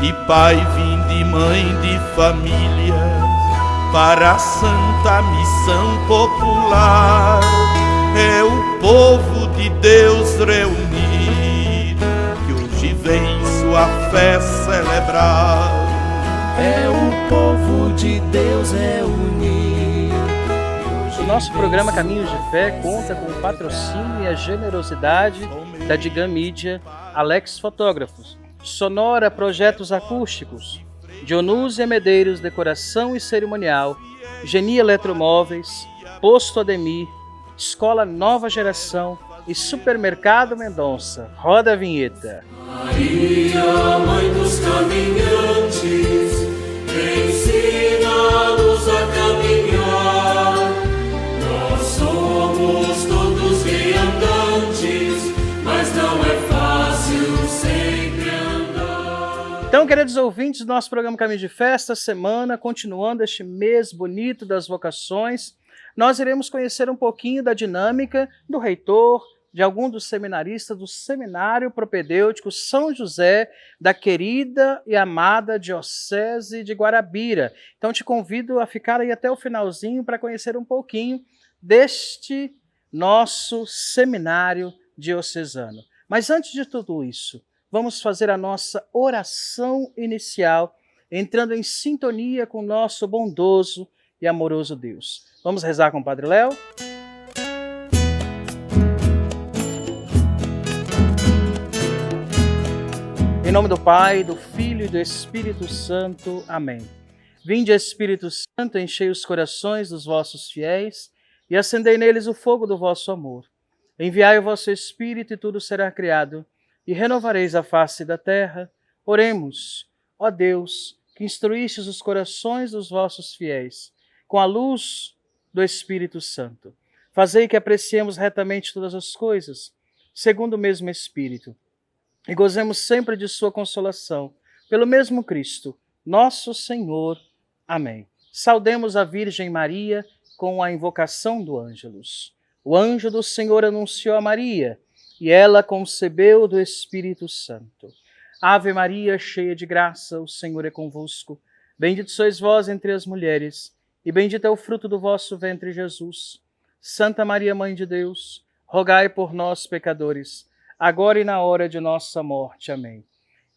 e pai, vinde mãe de família, para a santa missão popular. É o povo de Deus reunido, que hoje vem sua fé celebrar. É o povo de Deus reunido. O nosso programa Caminhos de Fé conta com o patrocínio e a generosidade da Digam Mídia, Alex Fotógrafos, Sonora Projetos Acústicos, Dionúzia Medeiros Decoração e Cerimonial, Geni Eletromóveis, Posto Ademir, Escola Nova Geração e Supermercado Mendonça. Roda a vinheta. Maria, mãe dos caminhantes, ensina-nos a caminhar. Nós somos todos viandantes, mas não é fácil sempre andar. Então, queridos ouvintes do nosso programa Caminho de Fé, esta semana, continuando este mês bonito das vocações, nós iremos conhecer um pouquinho da dinâmica do reitor, de algum dos seminaristas do Seminário Propedêutico São José, da querida e amada Diocese de Guarabira. Então te convido a ficar aí até o finalzinho para conhecer um pouquinho deste nosso seminário diocesano. Mas antes de tudo isso, vamos fazer a nossa oração inicial, entrando em sintonia com o nosso bondoso e amoroso Deus. Vamos rezar com o Padre Léo? Em nome do Pai, do Filho e do Espírito Santo. Amém. Vinde, Espírito Santo, enchei os corações dos vossos fiéis e acendei neles o fogo do vosso amor. Enviai o vosso Espírito e tudo será criado, e renovareis a face da terra. Oremos, ó Deus, que instruístes os corações dos vossos fiéis, com a luz do Espírito Santo. Fazei que apreciemos retamente todas as coisas, segundo o mesmo Espírito, e gozemos sempre de sua consolação, pelo mesmo Cristo, nosso Senhor. Amém. Saudemos a Virgem Maria com a invocação do Ângelus. O anjo do Senhor anunciou a Maria, e ela concebeu do Espírito Santo. Ave Maria, cheia de graça, o Senhor é convosco. Bendito sois vós entre as mulheres, e bendito é o fruto do vosso ventre, Jesus. Santa Maria, Mãe de Deus, rogai por nós, pecadores, agora e na hora de nossa morte. Amém.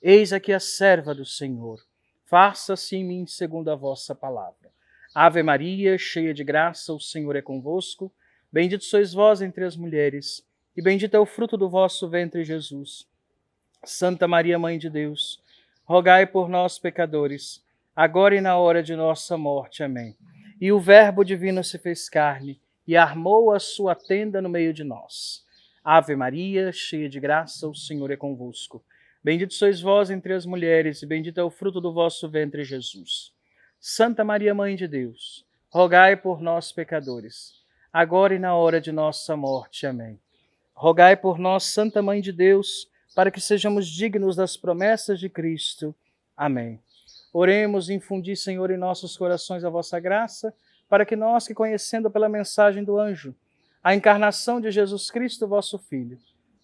Eis aqui a serva do Senhor. Faça-se em mim segundo a vossa palavra. Ave Maria, cheia de graça, o Senhor é convosco. Bendito sois vós entre as mulheres, e bendito é o fruto do vosso ventre, Jesus. Santa Maria, Mãe de Deus, rogai por nós, pecadores, agora e na hora de nossa morte. Amém. E o Verbo divino se fez carne, e armou a sua tenda no meio de nós. Ave Maria, cheia de graça, o Senhor é convosco. Bendito sois vós entre as mulheres, e bendito é o fruto do vosso ventre, Jesus. Santa Maria, Mãe de Deus, rogai por nós, pecadores, agora e na hora de nossa morte. Amém. Rogai por nós, Santa Mãe de Deus, para que sejamos dignos das promessas de Cristo. Amém. Oremos, infundi, Senhor, em nossos corações a vossa graça, para que nós, que conhecendo pela mensagem do anjo a encarnação de Jesus Cristo, vosso Filho,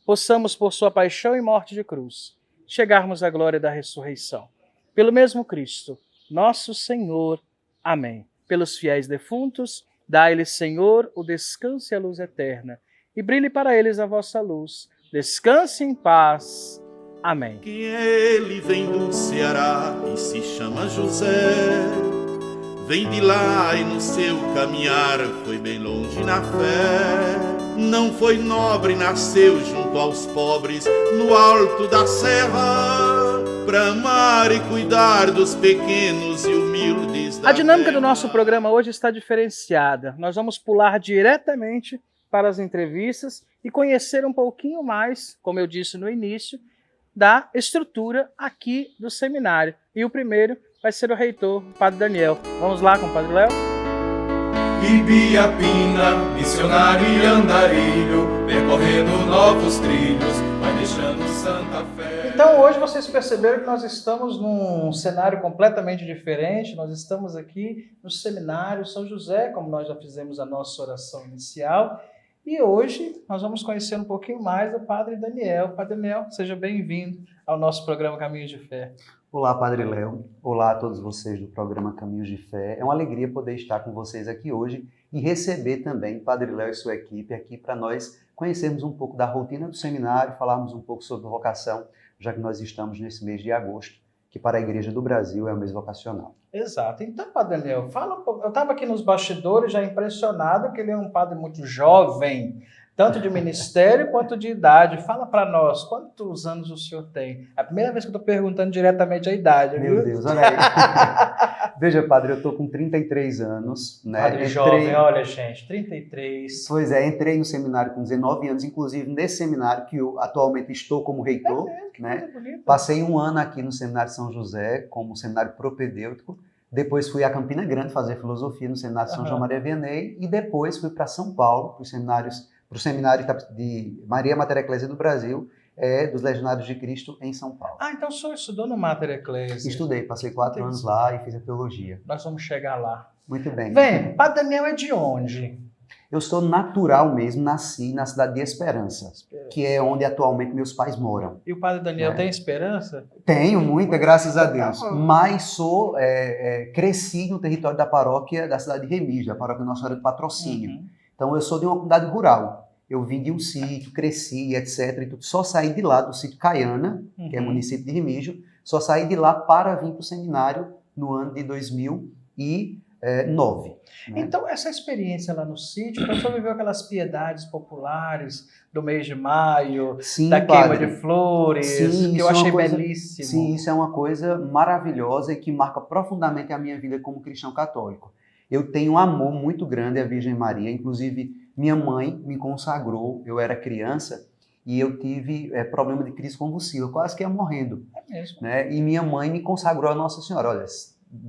possamos, por sua paixão e morte de cruz, chegarmos à glória da ressurreição. Pelo mesmo Cristo, nosso Senhor. Amém. Pelos fiéis defuntos, dai-lhes, Senhor, o descanso e a luz eterna, e brilhe para eles a vossa luz. Descanse em paz. Amém. Que ele vem do Ceará e se chama José. Vem de lá e no seu caminhar foi bem longe na fé. Não foi nobre, nasceu junto aos pobres no alto da serra, pra amar e cuidar dos pequenos e humildes da A dinâmica terra. do nosso programa hoje está diferenciada. Nós vamos pular diretamente para as entrevistas e conhecer um pouquinho mais, como eu disse no início, da estrutura aqui do seminário. E o primeiro vai ser o reitor, o Padre Daniel. Vamos lá com o Padre Léo? Ibiapina, missionário e andarilho, percorrendo novos trilhos, vai deixando Santa Fé. Então hoje vocês perceberam que nós estamos num cenário completamente diferente. Nós estamos aqui no Seminário São José, como nós já fizemos a nossa oração inicial. E hoje nós vamos conhecer um pouquinho mais do Padre Daniel. Padre Daniel, seja bem-vindo ao nosso programa Caminhos de Fé. Olá, Padre Léo. Olá a todos vocês do programa Caminhos de Fé. É uma alegria poder estar com vocês aqui hoje e receber também Padre Léo e sua equipe aqui para nós conhecermos um pouco da rotina do seminário, falarmos um pouco sobre vocação, já que nós estamos nesse mês de agosto, que para a Igreja do Brasil é o mês vocacional. Exato. Então, Padre Daniel, fala um pouco. Eu estava aqui nos bastidores já impressionado que ele é um padre muito jovem, tanto de ministério quanto de idade. Fala para nós, quantos anos o senhor tem? É a primeira vez que eu estou perguntando diretamente a idade, Meu viu? Deus, olha aí. Veja, Padre, eu estou com 33 anos. Né? Padre jovem, olha, gente, 33. Pois é, entrei no seminário com 19 anos, inclusive nesse seminário que eu atualmente estou como reitor. Que né? coisa bonita. Passei um ano aqui no Seminário São José, como seminário propedêutico. Depois fui a Campina Grande fazer filosofia no Seminário São João Maria Vianney. E depois fui para São Paulo, para o Seminário de Maria Mater Ecclesia do Brasil, dos Legionários de Cristo em São Paulo. Ah, então o senhor estudou no Mater Ecclesia. Estudei, passei 4 anos lá e fiz a teologia. Nós vamos chegar lá. Muito bem. Vem, Padre Daniel é de onde? Eu sou natural mesmo, nasci na cidade de Esperança, que é onde atualmente meus pais moram. E o Padre Daniel tem esperança? Tenho muita, graças a Deus. Mas cresci no território da paróquia da cidade de Remígio, a paróquia Nossa Senhora do Patrocínio. Uhum. Então eu sou de uma comunidade rural. Eu vim de um sítio, cresci, etc. E tudo. Só saí de lá, do sítio Caiana, que é município de Remígio, só saí de lá para vir para o seminário no ano de 2009. Né? Então, essa experiência lá no sítio, então o senhor viveu aquelas piedades populares do mês de maio, Sim, da padre. queima de flores, Sim, que eu isso é uma achei coisa- belíssimo. Sim, isso é uma coisa maravilhosa e que marca profundamente a minha vida como cristão católico. Eu tenho um amor muito grande à Virgem Maria, inclusive minha mãe me consagrou, eu era criança e eu tive problema de crise convulsiva, eu quase que ia morrendo. É mesmo. Né? E minha mãe me consagrou a Nossa Senhora, olha,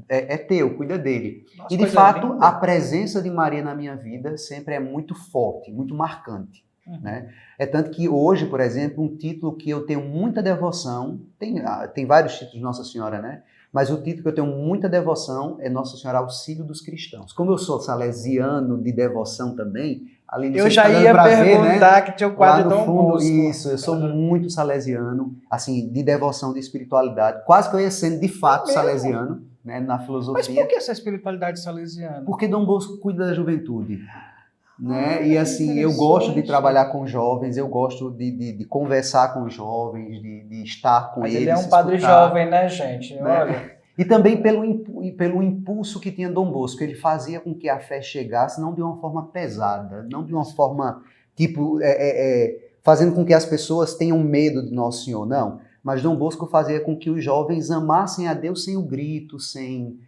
é teu, cuida dele. Nossa, E de coisa fato, linda. a presença de Maria na minha vida sempre é muito forte, muito marcante. Uhum. Né? É tanto que hoje, por exemplo, um título que eu tenho muita devoção, tem vários títulos de Nossa Senhora, né? Mas o título que eu tenho muita devoção é Nossa Senhora Auxílio dos Cristãos. Como eu sou salesiano de devoção também, além Eu disso, já tá dando ia pra ver, perguntar né? que tinha o Lá quadro no Dom fundo, Bosco. isso, eu sou muito salesiano, assim, de devoção, de espiritualidade. Quase que eu ia sendo, de fato, mesmo? salesiano, né, na Mas filosofia. por que essa espiritualidade salesiana? Porque Dom Bosco cuida da juventude. Né? Ah, E assim, eu gosto de interessante. trabalhar com jovens, eu gosto de conversar com os jovens, de estar com Mas eles. ele é um padre escutar. jovem, né, gente? Né? Olha. E também pelo impulso que tinha Dom Bosco. Ele fazia com que a fé chegasse não de uma forma pesada, não de uma forma, tipo, fazendo com que as pessoas tenham medo de Nosso Senhor, não. Mas Dom Bosco fazia com que os jovens amassem a Deus sem o grito, sem...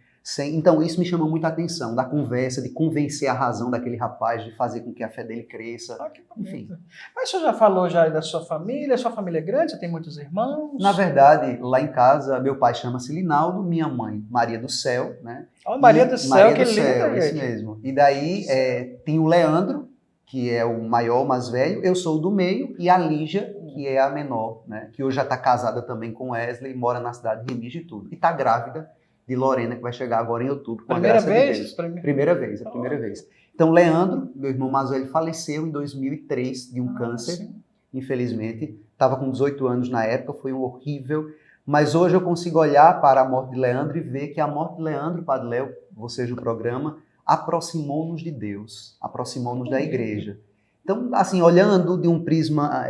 Então, isso me chama muita atenção, da conversa, de convencer a razão daquele rapaz, de fazer com que a fé dele cresça. Ah, que bonito. Enfim. Mas o senhor já falou já da sua família? Sua família é grande? Você tem muitos irmãos? Na verdade, lá em casa, meu pai chama-se Linaldo, minha mãe Maria do Céu, né? Ó, Maria E do Céu, Maria que do linda, Céu, isso gente. mesmo. E daí tem o Leandro, que é o maior, mais velho, eu sou o do meio, e a Lígia, que é a menor, né? Que hoje já está casada também com Wesley, mora na cidade de Remígio e tudo. E está grávida de Lorena, que vai chegar agora em outubro, com a Primeira graça de vez? Deus. Primeira vez, a primeira vez. Então, Leandro, meu irmão mais velho, faleceu em 2003 de um câncer, sim. infelizmente. Estava com 18 anos na época, foi um horrível. Mas hoje eu consigo olhar para a morte de Leandro e ver que a morte de Leandro, Padre Léo, ou seja, o programa, aproximou-nos de Deus, aproximou-nos da igreja. Então, assim, olhando de um prisma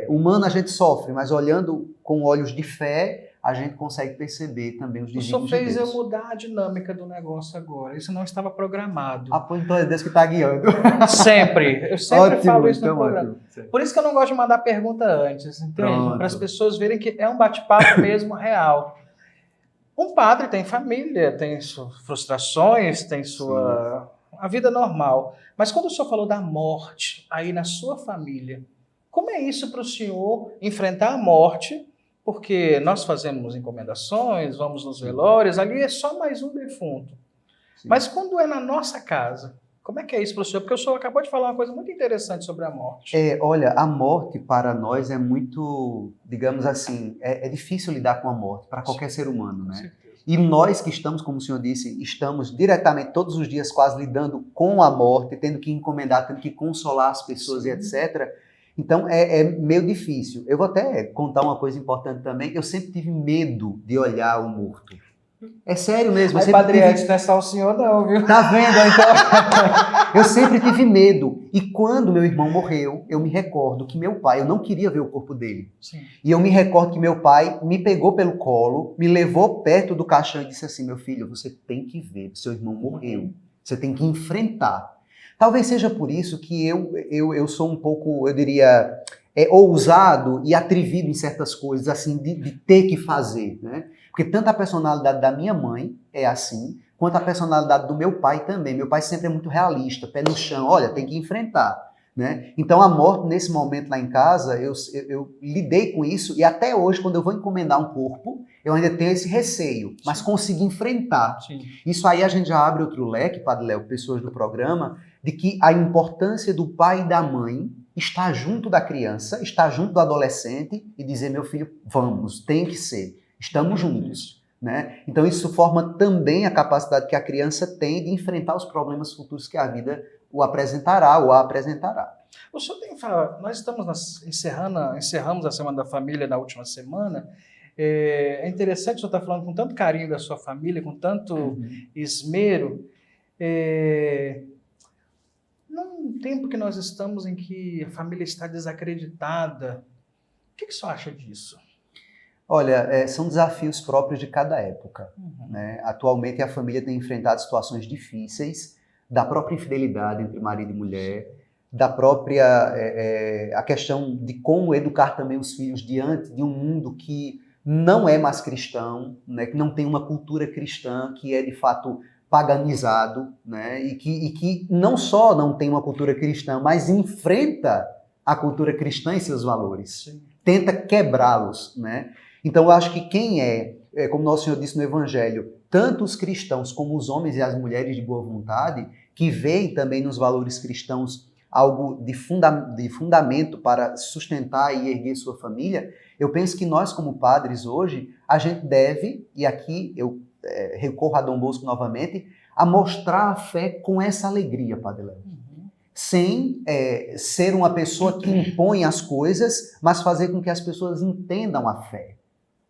humano, a gente sofre, mas olhando com olhos de fé, a gente consegue perceber também os O senhor desígnios de fez eu Deus. mudar a dinâmica do negócio agora. Isso não estava programado. Ah, pois então é Deus que está guiando. Sempre. Eu sempre Ótimo, falo isso no então, programa. ótimo. Por isso que eu não gosto de mandar pergunta antes, entende? Pronto. Para as pessoas verem que é um bate-papo mesmo real. Um padre tem família, tem suas frustrações, tem a vida normal. Mas quando o senhor falou da morte aí na sua família, como é isso para o senhor enfrentar a morte? Porque nós fazemos encomendações, vamos nos velórios, ali é só mais um defunto. Sim. Mas quando é na nossa casa, como é que é isso para o senhor? Porque o senhor acabou de falar uma coisa muito interessante sobre a morte. Olha, a morte para nós é muito, digamos assim, é difícil lidar com a morte para qualquer ser humano, Com né? certeza. E nós que estamos, como o senhor disse, estamos diretamente todos os dias quase lidando com a morte, tendo que encomendar, tendo que consolar as pessoas e etc. Então é meio difícil. Eu vou até contar uma coisa importante também. Eu sempre tive medo de olhar o morto. É sério mesmo. Aí, Padre Edson, não é só o senhor não, viu? Tá vendo? Então, eu sempre tive medo. E quando meu irmão morreu, eu me recordo que meu pai, eu não queria ver o corpo dele. Sim. E eu me recordo que meu pai me pegou pelo colo, me levou perto do caixão e disse assim, meu filho, você tem que ver, seu irmão morreu. Você tem que enfrentar. Talvez seja por isso que eu sou um pouco, eu diria, ousado e atrevido em certas coisas, assim, de ter que fazer, né? Porque tanto a personalidade da minha mãe é assim, quanto a personalidade do meu pai também. Meu pai sempre é muito realista, pé no chão, olha, tem que enfrentar, né? Então a morte, nesse momento lá em casa, eu lidei com isso e até hoje, quando eu vou encomendar um corpo, eu ainda tenho esse receio, mas consegui enfrentar. Sim. Isso aí a gente já abre outro leque, Padre Léo, pessoas do programa, de que a importância do pai e da mãe estar junto da criança, estar junto do adolescente e dizer, meu filho, vamos, tem que ser. Estamos juntos, né? Então isso forma também a capacidade que a criança tem de enfrentar os problemas futuros que a vida o apresentará ou a apresentará. O senhor tem falado, nós estamos encerramos a Semana da Família na última semana. É interessante o senhor estar falando com tanto carinho da sua família, com tanto esmero. Num tempo que nós estamos em que a família está desacreditada, o que o senhor acha disso? Olha, são desafios próprios de cada época, né? Atualmente a família tem enfrentado situações difíceis, da própria infidelidade entre marido e mulher, da própria a questão de como educar também os filhos diante de um mundo que não é mais cristão, né? Que não tem uma cultura cristã, que é de fato paganizado, né? E que não só não tem uma cultura cristã, mas enfrenta a cultura cristã e seus valores. Sim. Tenta quebrá-los, né? Então, eu acho que quem como Nosso Senhor disse no Evangelho, tanto os cristãos como os homens e as mulheres de boa vontade, que veem também nos valores cristãos algo de fundamento para sustentar e erguer sua família, eu penso que nós, como padres hoje, a gente deve, e aqui eu recorro a Dom Bosco novamente, a mostrar a fé com essa alegria, Padre Léo. Sem ser uma pessoa que impõe as coisas, mas fazer com que as pessoas entendam a fé.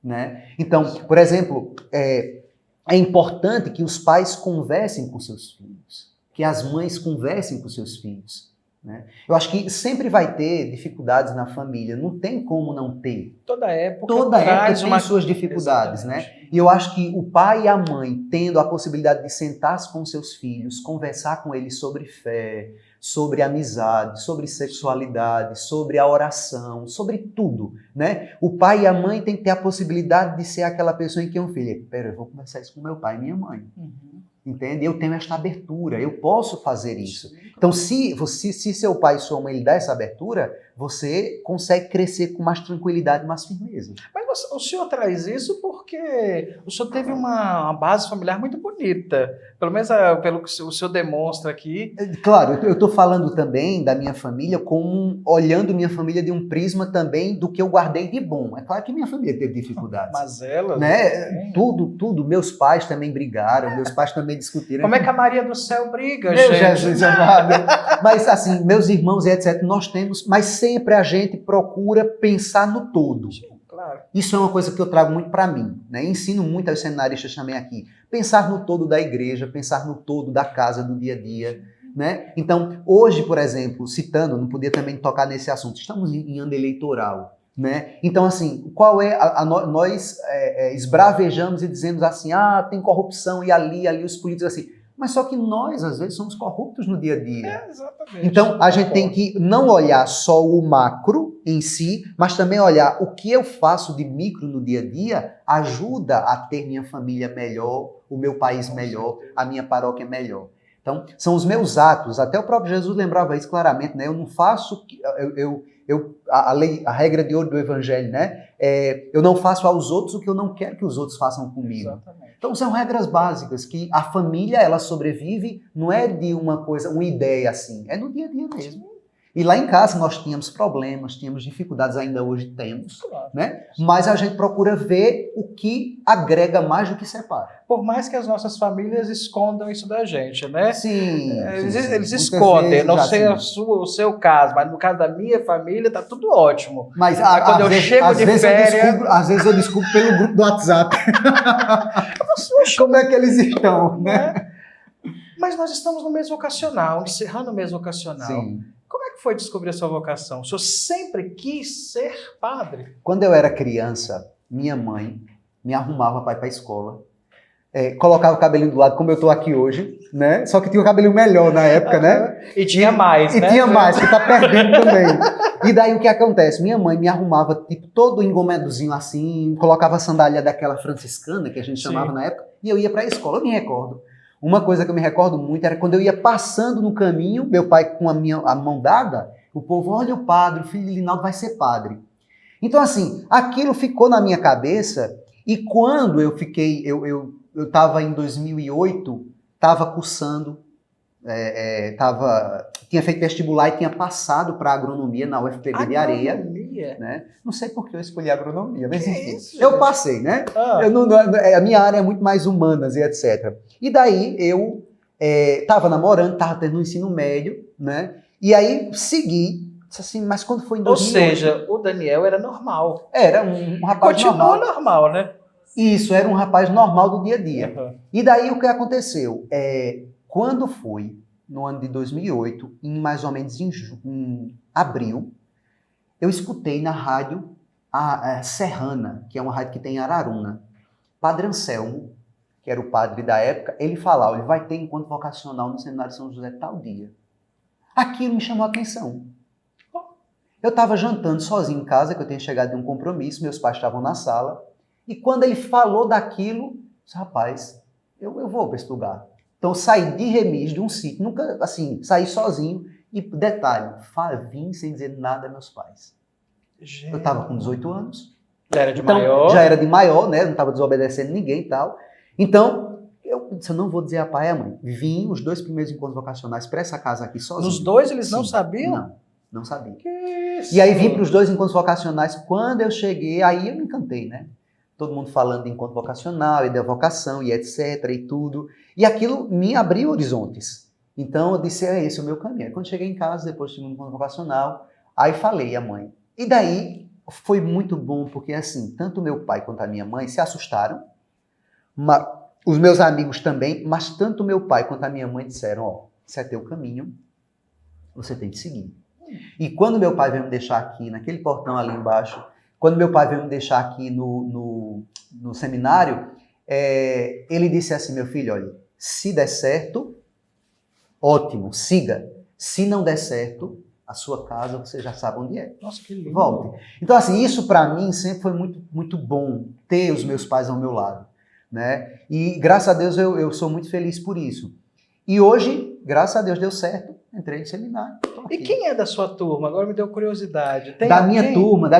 Né? Então, por exemplo, é importante que os pais conversem com seus filhos, que as mães conversem com seus filhos. Né? Eu acho que sempre vai ter dificuldades na família, não tem como não ter. Toda época tem suas dificuldades, né? E eu acho que o pai e a mãe, tendo a possibilidade de sentar-se com seus filhos, conversar com eles sobre fé, sobre amizade, sobre sexualidade, sobre a oração, sobre tudo, né? O pai e a mãe têm que ter a possibilidade de ser aquela pessoa em que um filho, pera, eu vou conversar isso com meu pai e minha mãe. Entende? Eu tenho esta abertura, eu posso fazer isso. Então, se seu pai e sua mãe lhe dão essa abertura, você consegue crescer com mais tranquilidade e mais firmeza. Mas o senhor traz isso porque o senhor teve uma base familiar muito bonita, pelo menos pelo que o senhor demonstra aqui. Claro, eu estou falando também da minha família olhando minha família de um prisma também do que eu guardei de bom. É claro que minha família teve dificuldades. Mas ela... Né? Tudo. Meus pais também brigaram, meus pais também discutiram. Como é que a Maria do Céu briga, Meu Jesus amado. Mas assim, meus irmãos e etc, nós temos, mas sempre a gente procura pensar no todo. Sim, claro. Isso é uma coisa que eu trago muito para mim, né? Ensino muito aos seminaristas também aqui. Pensar no todo da igreja, pensar no todo da casa, do dia a dia, né? Então, hoje, por exemplo, citando, não podia também tocar nesse assunto, estamos em ano eleitoral, né? Então, assim, qual é nós esbravejamos e dizemos assim, tem corrupção e ali os políticos assim. Mas só que nós, às vezes, somos corruptos no dia a dia. Exatamente. Então, a gente tem que não olhar só o macro em si, mas também olhar o que eu faço de micro no dia a dia ajuda a ter minha família melhor, o meu país melhor, a minha paróquia melhor. Então, são os meus atos. Até o próprio Jesus lembrava isso claramente, né? Eu não faço... a regra de ouro do Evangelho, né? Eu não faço aos outros o que eu não quero que os outros façam comigo. Exatamente. Então são regras básicas que a família ela sobrevive, não é de uma ideia assim, é no dia a dia mesmo. E lá em casa nós tínhamos problemas, tínhamos dificuldades, ainda hoje temos, Claro. né? Mas a gente procura ver o que agrega mais do que separa. Por mais que as nossas famílias escondam isso da gente, né? Sim. Eles Muitas escondem, vezes não já sei assim. o seu caso, mas no caso da minha família tá tudo ótimo. Mas quando eu chego de férias- às vezes eu descubro pelo grupo do WhatsApp. Como é que eles estão, né? Né? Mas nós estamos no mês vocacional, encerrando o mês vocacional. Sim. Como é que foi descobrir a sua vocação? O senhor sempre quis ser padre? Quando eu era criança, minha mãe me arrumava para ir para a escola. Colocava o cabelinho do lado, como eu tô aqui hoje, né? Só que tinha o cabelinho melhor na época, né? E tinha mais, E né? tinha mais, que tá perdendo também. E daí o que acontece? Minha mãe me arrumava, tipo, todo engomendozinho assim, colocava a sandália daquela franciscana, que a gente chamava Sim. na época, e eu ia pra escola. Eu me recordo. Uma coisa que eu me recordo muito era quando eu ia passando no caminho, meu pai com a mão dada, o povo, olha o padre, o filho de Linaldo vai ser padre. Então, assim, aquilo ficou na minha cabeça, e quando eu fiquei, eu estava em 2008, estava cursando, tinha feito vestibular e tinha passado para agronomia na UFPB de Areia. Agronomia? Né? Não sei por que eu escolhi agronomia, mas Que enfim, isso, eu gente? passei, né? Ah, A minha área é muito mais humanas e etc. E daí eu estava namorando, estava tendo um ensino médio, né? E aí segui, disse assim, mas quando foi em ou 2008... seja, o Daniel era normal. Era um rapaz Continua normal. normal, né? Isso, era um rapaz normal do dia a dia. Uhum. E daí o que aconteceu? Quando foi, no ano de 2008, em mais ou menos em abril, eu escutei na rádio a Serrana, que é uma rádio que tem em Araruna. Padre Anselmo, que era o padre da época, ele falava, ele vai ter encontro vocacional no Seminário de São José tal dia. Aquilo me chamou a atenção. Eu estava jantando sozinho em casa, que eu tinha chegado de um compromisso, meus pais estavam na sala, e quando ele falou daquilo, eu disse, rapaz, eu vou para esse lugar. Então eu saí de Remis, de um sítio, nunca, assim, saí sozinho, e detalhe, vim sem dizer nada a meus pais. Eu estava com 18 anos, Já era de então, maior. já era de maior, né? Não estava desobedecendo ninguém e tal. Então, eu disse, eu não vou dizer a pai e a mãe. Vim os 2 primeiros encontros vocacionais para essa casa aqui sozinho. Nos dois eles não Sim. sabiam? Não sabia. Que isso? E aí vim para os 2 encontros vocacionais. Quando eu cheguei, aí eu me encantei, né? Todo mundo falando de encontro vocacional e da vocação e etc. e tudo. E aquilo me abriu horizontes. Então eu disse, esse é o meu caminho. Aí, quando cheguei em casa, depois de um encontro vocacional, aí falei à mãe. E daí foi muito bom, porque assim, tanto meu pai quanto a minha mãe se assustaram, os meus amigos também, mas tanto meu pai quanto a minha mãe disseram, ó, esse é teu caminho, você tem que seguir. E quando meu pai veio me deixar aqui, naquele portão ali embaixo, quando meu pai veio me deixar aqui no seminário, ele disse assim, meu filho, olha, se der certo, ótimo, siga. Se não der certo, a sua casa, você já sabe onde é. Nossa, que lindo. Volte. Então, assim, isso para mim sempre foi muito, muito bom, ter os meus pais ao meu lado, né? E, graças a Deus, eu sou muito feliz por isso. E hoje, graças a Deus, deu certo, entrei no seminário. Tô E aqui. quem é da sua turma? Agora me deu curiosidade. Tem Da alguém?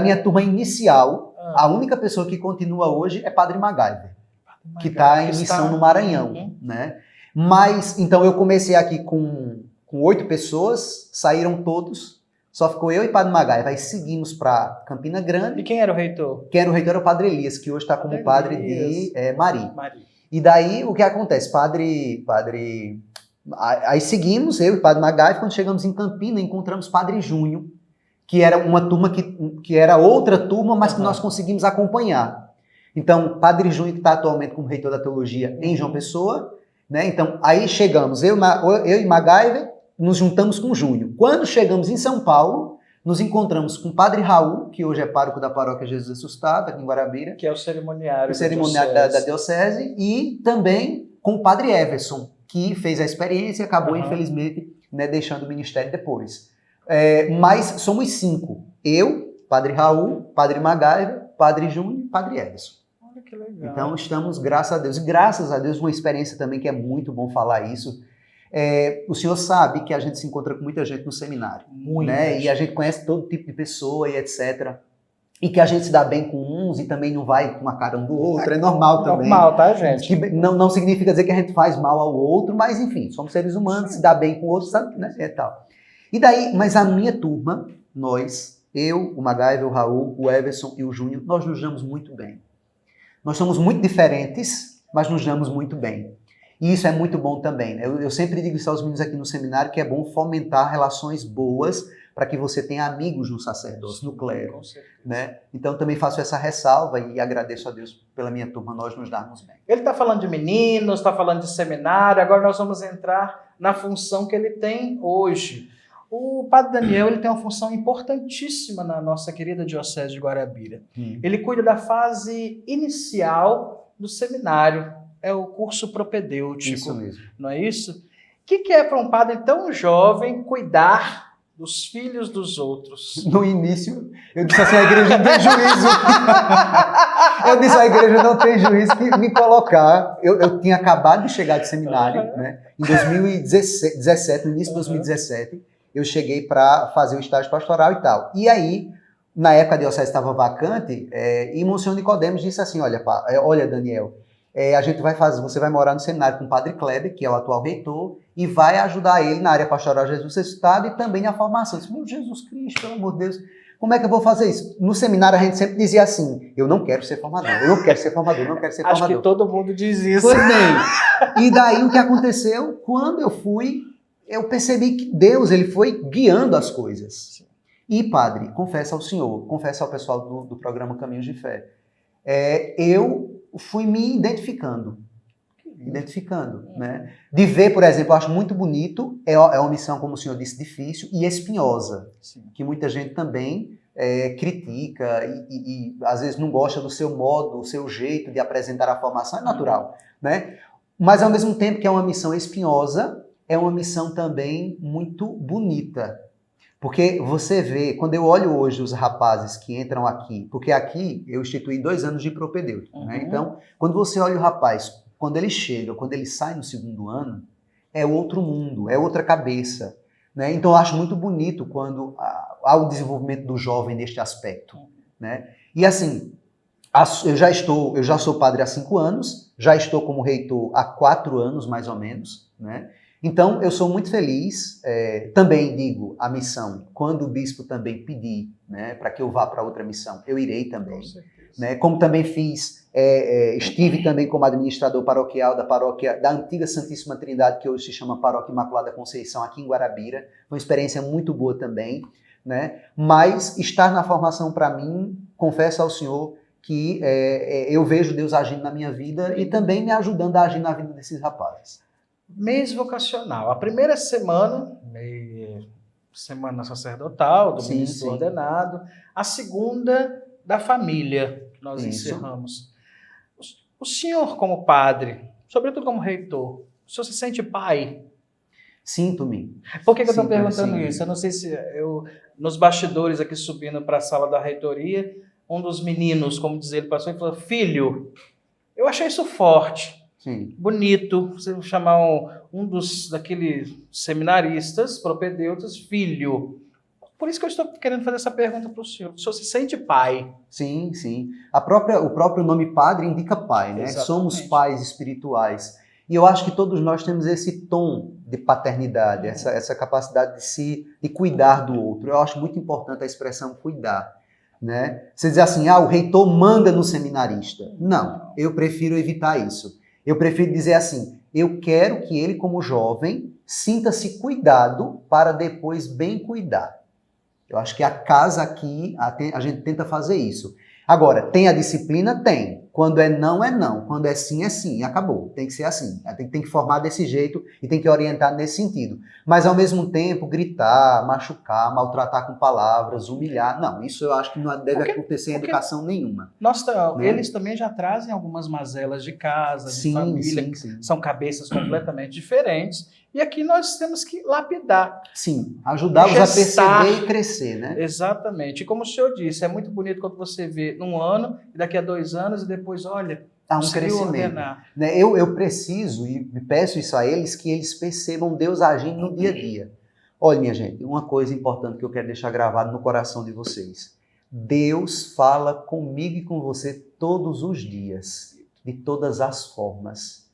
minha turma inicial, Ah. a única pessoa que continua hoje é Padre MacGyver, que está em missão no Maranhão, Uhum. né? Mas, então, eu comecei aqui com 8 pessoas, saíram todos, só ficou eu e Padre MacGyver, aí seguimos para Campina E Grande. quem era o reitor? Quem era o reitor era o Padre Elias, que hoje está como padre de Mari. Maria. E daí, o que acontece? Aí seguimos, eu e o Padre MacGyver, quando chegamos em Campina, encontramos Padre Júnior, que era uma turma que era outra turma, mas que Uhum. nós conseguimos acompanhar. Então, Padre Júnior, que está atualmente como reitor da teologia em João Pessoa, né? Então, aí chegamos, eu e MacGyver, nos juntamos com Júnior. Quando chegamos em São Paulo, nos encontramos com o Padre Raul, que hoje é pároco da paróquia Jesus Ressuscitado, aqui em Guarabira, Que é o cerimoniário. o cerimoniário da diocese, e também com o Padre Everson, que fez a experiência e acabou, Aham. infelizmente, né, deixando o ministério depois. Mas somos 5. Eu, Padre Raul, Padre MacGyver, Padre Júnior e Padre Everson. Olha que legal. Então estamos, graças a Deus, e graças a Deus, uma experiência também que é muito bom falar isso. O senhor sabe que a gente se encontra com muita gente no seminário, Muito. né? E a gente conhece todo tipo de pessoa e etc. E que a gente se dá bem com uns e também não vai com a cara um do outro, é normal também. Normal, tá, gente? Que não significa dizer que a gente faz mal ao outro, mas enfim, somos seres humanos, se dá bem com outros, sabe, né? E tal. E daí, mas a minha turma, nós, eu, o MacGyver, o Raul, o Everson e o Júnior, nós nos damos muito bem. Nós somos muito diferentes, mas nos damos muito bem. E isso é muito bom também, né? Eu sempre digo isso aos meninos aqui no seminário, que é bom fomentar relações boas para que você tenha amigos no sacerdócio, no clero. Com certeza. Né? Então também faço essa ressalva e agradeço a Deus pela minha turma, nós nos darmos bem. Ele está falando de meninos, está falando de seminário, agora nós vamos entrar na função que ele tem hoje. O Padre Daniel ele tem uma função importantíssima na nossa querida Diocese de Guarabira. Ele cuida da fase inicial do seminário, é o curso propedêutico. Isso mesmo. Não é isso? O que é para um padre tão jovem cuidar dos filhos dos outros? No início, eu disse assim, a igreja não tem juízo. Eu disse, a igreja não tem juízo que me colocar. Eu tinha acabado de chegar de seminário, né? Em 2017, no início de 2017, eu cheguei para fazer o estágio pastoral e tal. E aí, na época a diocese estava vacante, e Monsenhor Nicodemos disse assim, olha Daniel, você vai morar no seminário com o Padre Kleber, que é o atual reitor, e vai ajudar ele na área pastoral Jesus Ressuscitado e também na formação. Eu disse, meu Jesus Cristo, pelo amor de Deus, como é que eu vou fazer isso? No seminário a gente sempre dizia assim, eu não quero ser formador, eu não quero ser formador, eu não quero ser formador. Acho que todo mundo diz isso. Pois bem, e daí o que aconteceu? Quando eu fui, eu percebi que Deus ele foi guiando as coisas. E padre, confesso ao senhor, confesso ao pessoal do programa Caminhos de Fé, eu fui me identificando, né? De ver, por exemplo, eu acho muito bonito, é uma missão, como o senhor disse, difícil e espinhosa, Sim. que muita gente também critica e às vezes não gosta do seu modo, do seu jeito de apresentar a formação, é natural, né? Mas ao mesmo tempo que é uma missão espinhosa, é uma missão também muito bonita. Porque você vê, quando eu olho hoje os rapazes que entram aqui, porque aqui eu instituí 2 anos de propedêutico, né? Então, quando você olha o rapaz, quando ele chega, quando ele sai no 2º ano, é outro mundo, é outra cabeça, né? Então eu acho muito bonito quando há o desenvolvimento do jovem neste aspecto, né? E assim, eu já sou padre há 5 anos, já estou como reitor há 4 anos, mais ou menos, né? Então, eu sou muito feliz, também digo, a missão, quando o bispo também pedir, né, para que eu vá para outra missão, eu irei também. Né? Como também fiz, estive também como administrador paroquial da paróquia da antiga Santíssima Trindade, que hoje se chama Paróquia Imaculada Conceição, aqui em Guarabira, uma experiência muito boa também, né? Mas estar na formação para mim, confesso ao senhor, que eu vejo Deus agindo na minha vida e também me ajudando a agir na vida desses rapazes. Mês vocacional. A primeira semana, semana sacerdotal, do ministro ordenado. A segunda, da família, que nós encerramos. O senhor, como padre, sobretudo como reitor, o senhor se sente pai? Sinto-me. Por que eu estou perguntando isso? Eu não sei se nos bastidores aqui subindo para a sala da reitoria, um dos meninos, como diz ele, passou e falou, filho, eu achei isso forte. Sim. Bonito, você chamar um daqueles seminaristas, propedeutas, filho. Por isso que eu estou querendo fazer essa pergunta para o senhor. O senhor se sente pai? Sim, sim. O próprio nome padre indica pai, né? Exatamente. Somos pais espirituais. E eu acho que todos nós temos esse tom de paternidade, essa capacidade de cuidar do outro. Eu acho muito importante a expressão cuidar. Né? Você diz assim, o reitor manda no seminarista. Não, eu prefiro evitar isso. Eu prefiro dizer assim, eu quero que ele, como jovem, sinta-se cuidado para depois bem cuidar. Eu acho que a casa aqui, a gente tenta fazer isso. Agora, tem a disciplina? Tem. Quando é não. Quando é sim, acabou. Tem que ser assim. Tem que formar desse jeito e tem que orientar nesse sentido. Mas, ao mesmo tempo, gritar, machucar, maltratar com palavras, humilhar. Não, isso eu acho que não deve acontecer em educação nenhuma. Eles também já trazem algumas mazelas de casa, de família. Sim. São cabeças completamente diferentes. E aqui nós temos que lapidar. Sim, ajudá-los a perceber e crescer, né? Exatamente. E como o senhor disse, é muito bonito quando você vê num ano, e daqui a 2 anos, e depois, olha, há um crescimento. Né? Eu preciso, e peço isso a eles, que eles percebam Deus agindo no dia a dia. Olha, minha gente, uma coisa importante que eu quero deixar gravado no coração de vocês. Deus fala comigo e com você todos os dias, de todas as formas.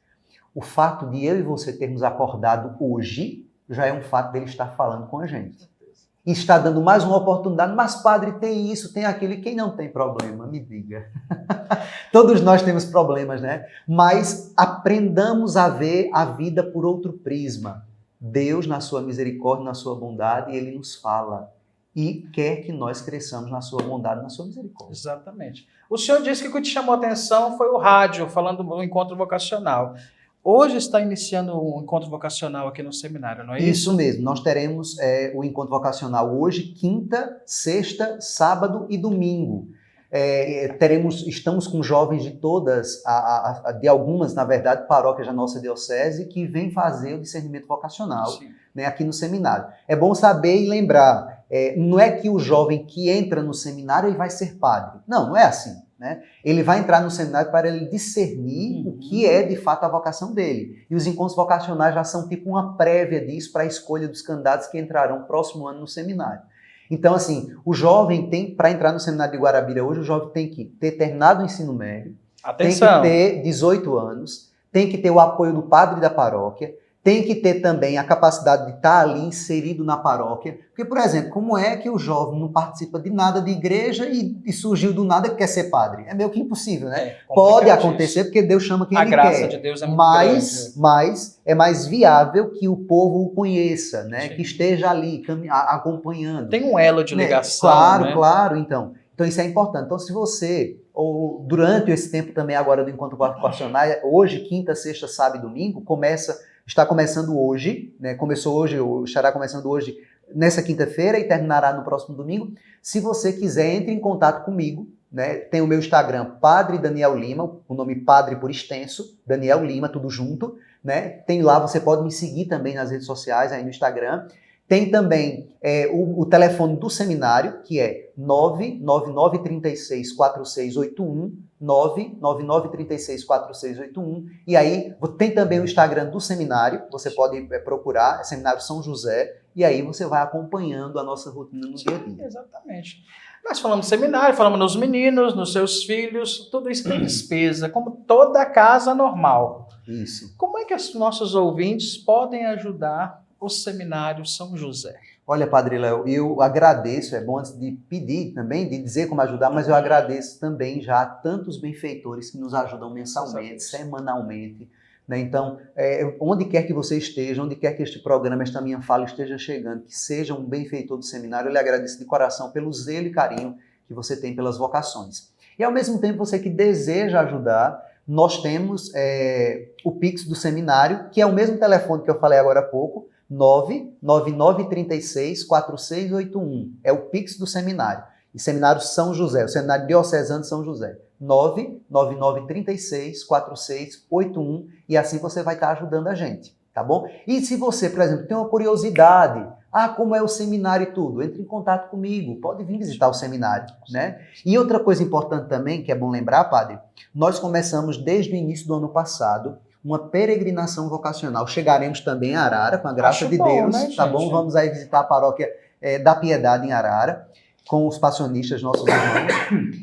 O fato de eu e você termos acordado hoje já é um fato dele estar falando com a gente. E está dando mais uma oportunidade, mas padre, tem isso, tem aquilo, e quem não tem problema, me diga. Todos nós temos problemas, né? Mas aprendamos a ver a vida por outro prisma. Deus, na sua misericórdia, na sua bondade, ele nos fala e quer que nós cresçamos na sua bondade, na sua misericórdia. Exatamente. O senhor disse que o que te chamou a atenção foi o rádio, falando do encontro vocacional. Hoje está iniciando um encontro vocacional aqui no seminário, não é isso? Isso mesmo, nós teremos o encontro vocacional hoje, quinta, sexta, sábado e domingo. Estamos com jovens de todas, de algumas, na verdade, paróquias da nossa diocese, que vêm fazer o discernimento vocacional, né, aqui no seminário. É bom saber e lembrar, não é que o jovem que entra no seminário ele vai ser padre. Não é assim. Né? Ele vai entrar no seminário para ele discernir o que é de fato a vocação dele. E os encontros vocacionais já são tipo uma prévia disso para a escolha dos candidatos que entrarão próximo ano no seminário. Então, assim, o jovem tem, para entrar no seminário de Guarabira hoje, o jovem tem que ter terminado o ensino médio, Atenção. tem que ter 18 anos, tem que ter o apoio do padre da paróquia, tem que ter também a capacidade de estar ali inserido na paróquia. Porque, por exemplo, como é que o jovem não participa de nada de igreja e surgiu do nada que quer ser padre? É meio que impossível, né? Pode acontecer porque Deus chama quem Ele quer. A graça de Deus é muito grande. Mas é mais viável que o povo o conheça, né? Que esteja ali acompanhando. Tem um elo de ligação, Claro, né? claro, então. Então isso é importante. Então se você, ou durante esse tempo também agora do encontro vocacional, hoje, quinta, sexta, sábado e domingo, está começando hoje, né? Começou hoje, estará começando hoje nessa quinta-feira e terminará no próximo domingo. Se você quiser, entre em contato comigo, né? Tem o meu Instagram, Padre Daniel Lima, o nome Padre por extenso, Daniel Lima, tudo junto, né? Tem lá, você pode me seguir também nas redes sociais, aí no Instagram. Tem também o telefone do seminário, que é 999364681, 999364681, e aí tem também o Instagram do seminário, você pode procurar, é Seminário São José, e aí você vai acompanhando a nossa rotina no dia a dia. Exatamente. Nós falamos seminário, falamos nos meninos, nos seus filhos, tudo isso tem despesa, como toda casa normal. Isso. Como é que os nossos ouvintes podem ajudar o Seminário São José? Olha, Padre Léo, eu agradeço, é bom antes de pedir também, de dizer como ajudar, mas eu agradeço também já a tantos benfeitores que nos ajudam mensalmente, semanalmente, né? Então, onde quer que você esteja, onde quer que este programa, esta minha fala esteja chegando, que seja um benfeitor do seminário, eu lhe agradeço de coração pelo zelo e carinho que você tem pelas vocações. E ao mesmo tempo, você que deseja ajudar, nós temos o Pix do seminário, que é o mesmo telefone que eu falei agora há pouco, 999364681. É o Pix do seminário. E Seminário São José, o Seminário Diocesano de São José. 999364681. E assim você vai estar ajudando a gente, tá bom? E se você, por exemplo, tem uma curiosidade, como é o seminário e tudo, entre em contato comigo, pode vir visitar o seminário, né? E outra coisa importante também, que é bom lembrar, padre, nós começamos desde o início do ano passado uma peregrinação vocacional. Chegaremos também a Arara, com a graça de Deus, né, tá bom? Vamos aí visitar a paróquia da Piedade em Arara, com os passionistas, nossos irmãos.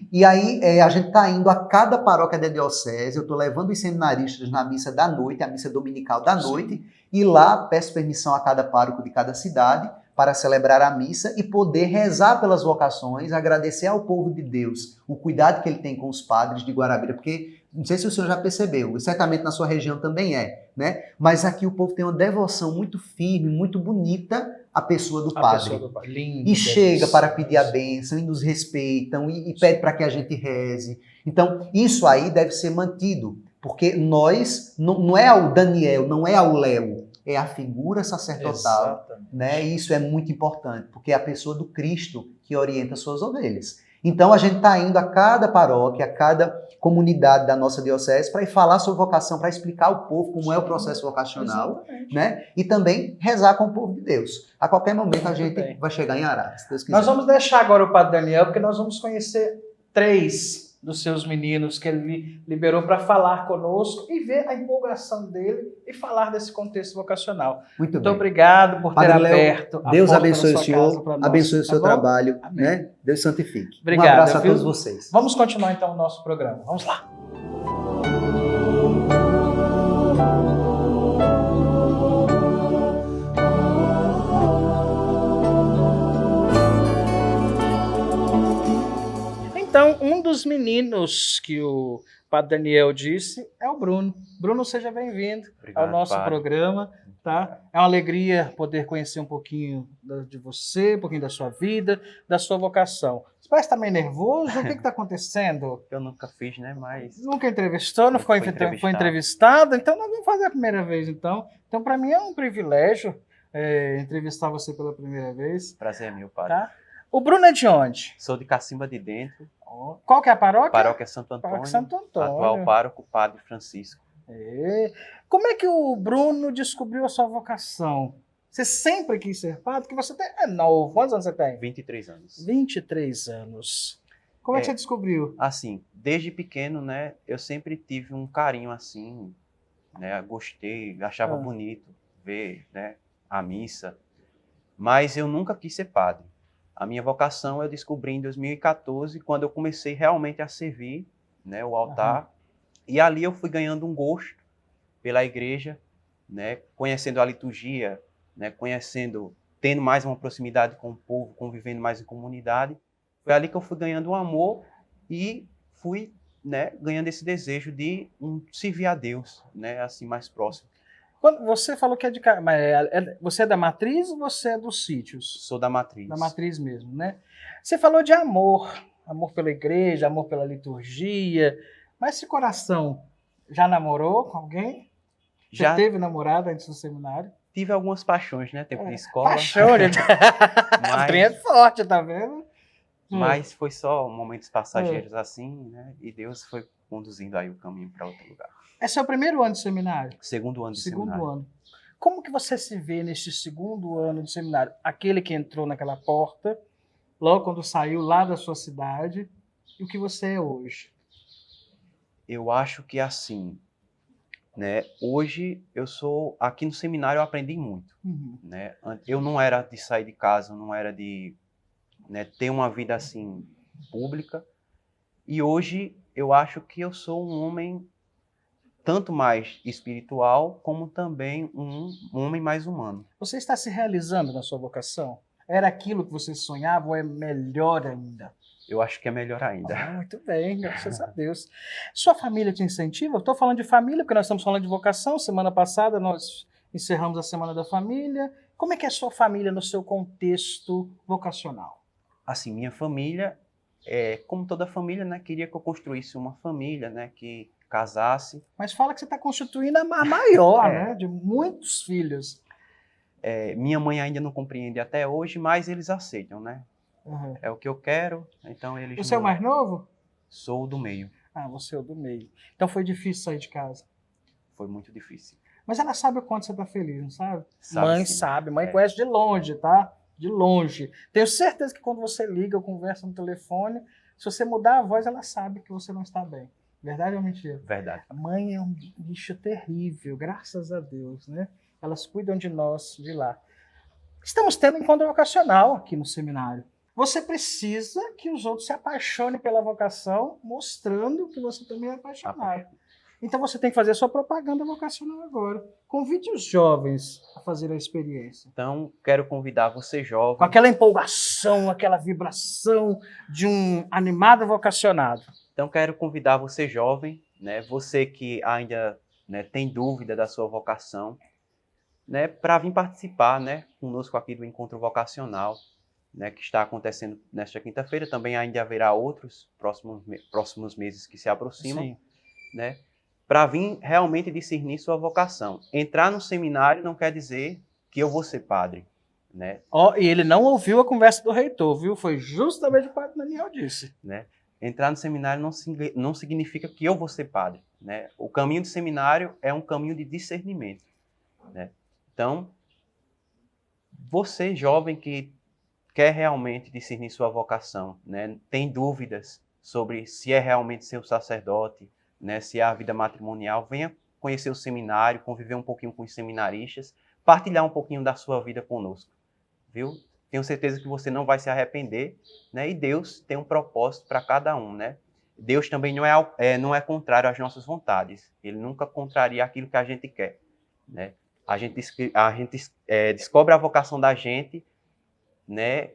E aí a gente está indo a cada paróquia da diocese, eu estou levando os seminaristas na missa da noite, a missa dominical da noite, e lá peço permissão a cada pároco de cada cidade para celebrar a missa e poder rezar pelas vocações, agradecer ao povo de Deus o cuidado que ele tem com os padres de Guarabira, porque não sei se o senhor já percebeu, e certamente na sua região também né? Mas aqui o povo tem uma devoção muito firme, muito bonita à pessoa do padre. Lindo, e chega para pedir a bênção, e nos respeitam, e pede para que a gente reze. Então, isso aí deve ser mantido, porque nós, não é ao Daniel, não é ao Léo, é a figura sacerdotal, né? E isso é muito importante, porque é a pessoa do Cristo que orienta as suas ovelhas. Então, a gente está indo a cada paróquia, a cada comunidade da nossa diocese para ir falar sobre vocação, para explicar ao povo como é o processo vocacional, né? E também rezar com o povo de Deus. A qualquer momento a gente vai chegar em Arara, se Deus quiser. Nós vamos deixar agora o Padre Daniel, porque nós vamos conhecer 3 dos seus meninos que ele liberou para falar conosco e ver a empolgação dele e falar desse contexto vocacional. Muito obrigado por ter aberto a Deus porta abençoe da o sua casa senhor, para nós. abençoe o seu Tá bom? trabalho, Amém. né? Deus santifique. Obrigado, Um abraço a viu? todos vocês. Vamos continuar então o nosso programa. Vamos lá. meninos que o Padre Daniel disse é o Bruno. Bruno, seja bem-vindo ao nosso programa. Tá? É uma alegria poder conhecer um pouquinho de você, um pouquinho da sua vida, da sua vocação. Você parece estar meio nervoso? O que está acontecendo? Eu nunca fiz, né? Mas. Nunca entrevistou, não foi entrevistado? Então nós vamos fazer a primeira vez, então. Então, para mim é um privilégio entrevistar você pela primeira vez. Prazer é meu, padre. Tá? O Bruno é de onde? Sou de Cacimba de Dentro. Qual que é a paróquia? Paróquia Santo Antônio. Paróquia Santo Antônio. Atual pároco, Padre Francisco. Como é que o Bruno descobriu a sua vocação? Você sempre quis ser padre? Porque você é novo. Quantos anos você tem? 23 anos. 23 anos. Como é que você descobriu? Assim, desde pequeno, né, eu sempre tive um carinho assim, né, gostei, achava bonito ver, né, a missa, mas eu nunca quis ser padre. A minha vocação eu descobri em 2014, quando eu comecei realmente a servir, né, o altar. E ali eu fui ganhando um gosto pela igreja, né, conhecendo a liturgia, né, tendo mais uma proximidade com o povo, convivendo mais em comunidade. Foi ali que eu fui ganhando um amor e fui, né, ganhando esse desejo de servir a Deus, né, assim, mais próximo. Quando você falou que você é da matriz ou você é dos sítios? Sou da matriz. Da matriz mesmo, né? Você falou de amor pela igreja, amor pela liturgia. Mas esse coração já namorou com alguém? Já teve namorada antes do seminário? Tive algumas paixões, né? Tempo de escola. Paixão, né? Mas é forte, tá vendo? Mas foi só momentos passageiros assim, né? E Deus foi conduzindo aí o caminho para outro lugar. Esse é o primeiro ano de seminário? Segundo ano de seminário. Segundo ano. Como que você se vê neste segundo ano de seminário? Aquele que entrou naquela porta, logo quando saiu lá da sua cidade, e o que você é hoje? Eu acho que assim, né? Hoje aqui no seminário eu aprendi muito, né? Eu não era de sair de casa, não era de, né, ter uma vida assim pública. E hoje eu acho que eu sou um homem tanto mais espiritual como também um homem mais humano. Você está se realizando na sua vocação? Era aquilo que você sonhava ou é melhor ainda? Eu acho que é melhor ainda. Muito bem, graças a Deus. Sua família te incentiva? Eu estou falando de família, porque nós estamos falando de vocação. Semana passada nós encerramos a Semana da Família. Como é que é a sua família no seu contexto vocacional? Assim, minha família, como toda família, né, queria que eu construísse uma família, né, que casasse. Mas fala que você está constituindo a maior, né, de muitos filhos. Minha mãe ainda não compreende até hoje, mas eles aceitam, né? É o que eu quero, então eles. Você é o mais novo? Sou o do meio. Ah, você é o do meio. Então foi difícil sair de casa? Foi muito difícil. Mas ela sabe o quanto você está feliz, não sabe? Sabe, mãe sim. Sabe, mãe conhece de longe, tá? De longe. Tenho certeza que quando você liga ou conversa no telefone, se você mudar a voz, ela sabe que você não está bem. Verdade ou mentira? Verdade. A mãe é um bicho terrível, graças a Deus, né? Elas cuidam de nós, de lá. Estamos tendo um encontro vocacional aqui no seminário. Você precisa que os outros se apaixonem pela vocação, mostrando que você também é apaixonado. Então você tem que fazer a sua propaganda vocacional agora. Convide os jovens a fazer a experiência. Então, quero convidar você jovem. Com aquela empolgação, aquela vibração de um animado vocacionado. Então, quero convidar você jovem, né, você que ainda, né, tem dúvida da sua vocação, né, para vir participar, né, conosco aqui do Encontro Vocacional, né, que está acontecendo nesta quinta-feira. Também ainda haverá outros próximos meses que se aproximam. Sim. Né, para vir realmente discernir sua vocação. Entrar no seminário não quer dizer que eu vou ser padre. Né? E ele não ouviu a conversa do reitor, viu? Foi justamente o que o padre Daniel disse. Né? Entrar no seminário não significa que eu vou ser padre. Né? O caminho do seminário é um caminho de discernimento. Né? Então, você jovem que quer realmente discernir sua vocação, né, tem dúvidas sobre se é realmente ser um sacerdote, né, se é a vida matrimonial, venha conhecer o seminário, conviver um pouquinho com os seminaristas, partilhar um pouquinho da sua vida conosco, viu? Tenho certeza que você não vai se arrepender, né? E Deus tem um propósito para cada um, né? Deus também não é contrário às nossas vontades. Ele nunca contraria aquilo que a gente quer, né? A gente descobre a vocação da gente, né,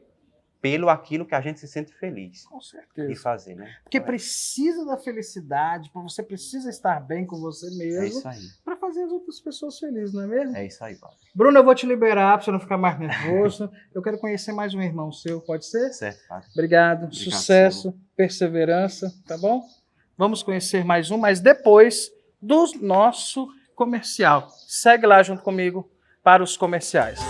pelo aquilo que a gente se sente feliz Com de certeza. fazer, né? Porque Então, precisa da felicidade, você precisa estar bem com você é mesmo isso aí. para fazer as outras pessoas felizes, não é mesmo? É isso aí, Padre. Bruno, eu vou te liberar para você não ficar mais nervoso. Eu quero conhecer mais um irmão seu, pode ser? Certo, Padre. Obrigado. Sucesso, perseverança, tá bom? Vamos conhecer mais um, mas depois do nosso comercial. Segue lá junto comigo para os comerciais.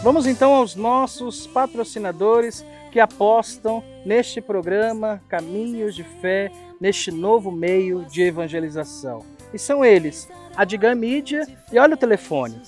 Vamos então aos nossos patrocinadores que apostam neste programa Caminhos de Fé, neste novo meio de evangelização. E são eles, a Digam Mídia, e olha o telefone,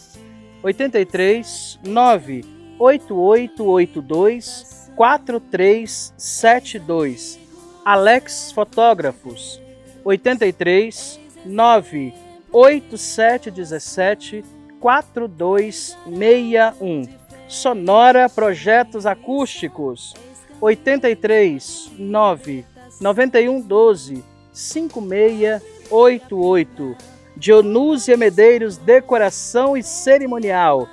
83 98882 4372. Alex Fotógrafos, 83 98717 4261. Sonora Projetos Acústicos, 83 9 9112 5688. Dionúzia Medeiros Decoração e Cerimonial,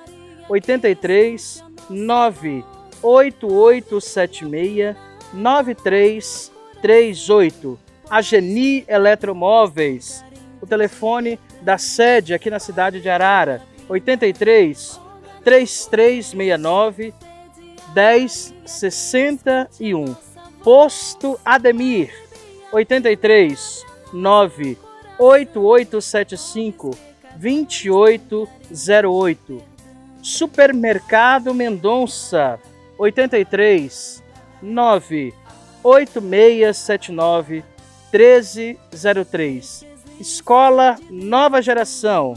83 9 8876 9338. A Geni Eletromóveis, o telefone da sede aqui na cidade de Arara, 83 3369 1061. Posto Ademir, 83 98875 2808. Supermercado Mendonça, 83 98679 1303. Escola Nova Geração,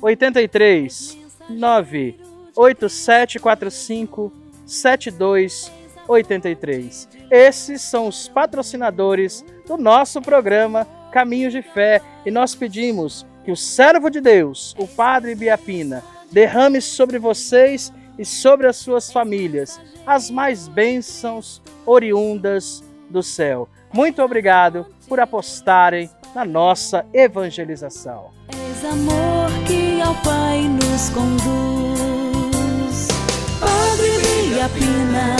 83 98745 7283. Esses são os patrocinadores do nosso programa Caminhos de Fé, e nós pedimos que o servo de Deus, o Padre Biapina, derrame sobre vocês e sobre as suas famílias as mais bênçãos oriundas do céu. Muito obrigado por apostarem na nossa evangelização. És amor que ao Pai nos conduz. Padre Biapina,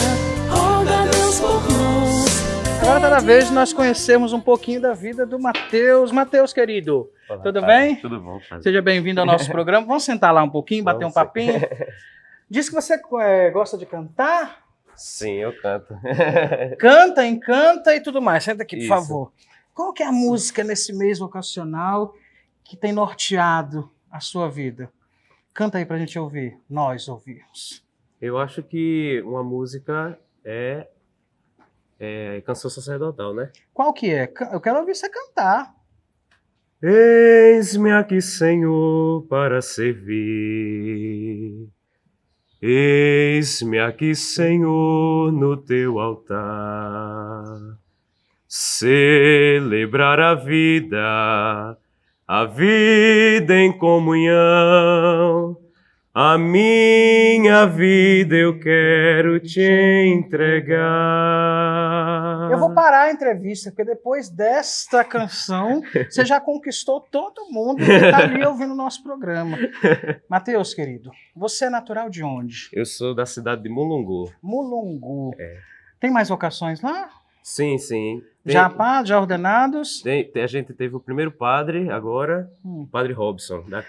roga a Deus por nós. Agora está na vez de nós conhecermos um pouquinho da vida do Mateus. Mateus, querido, Olá, tudo Padre. bem? Tudo bom, Padre. Seja bem-vindo ao nosso programa. Vamos sentar lá um pouquinho, bater um Vamos papinho. Diz que você gosta de cantar, Sim, eu canto. canta, encanta e tudo mais. Senta aqui, por Isso. favor. Qual que é a música nesse mês vocacional que tem norteado a sua vida? Canta aí pra gente ouvir, nós ouvirmos. Eu acho que uma música é canção sacerdotal, né? Qual que é? Eu quero ouvir você cantar. Eis-me aqui, Senhor, para servir. Eis-me aqui, Senhor, no teu altar. Celebrar a vida em comunhão. A minha vida eu quero te entregar. Eu vou parar a entrevista, porque depois desta canção, você já conquistou todo mundo que está ali ouvindo o nosso programa. Mateus, querido, você é natural de onde? Eu sou da cidade de Mulungu. Mulungu. É. Tem mais vocações lá? Sim, sim. Já ordenados? A gente teve o primeiro padre agora, o padre Robson, da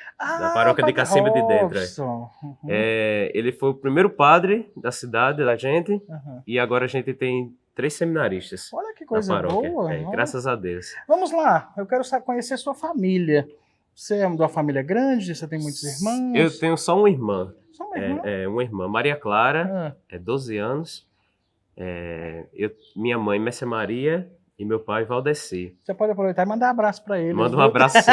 paróquia de Padre Cacimba de Dentro. Robson. Uhum. Ele foi o primeiro padre da cidade, da gente, Uhum. e agora a gente tem 3 seminaristas Olha que na coisa paróquia. boa. É, ó. graças a Deus. Vamos lá, eu quero conhecer sua família. Você é de uma família grande? Você tem muitos irmãos? Eu tenho só uma irmã, Só uma irmã? uma irmã, Maria Clara, Ah, 12 anos. Minha mãe, Messia Maria, e meu pai, Valdeci. você pode aproveitar e mandar um abraço para eles. Manda um viu? abraço, sim.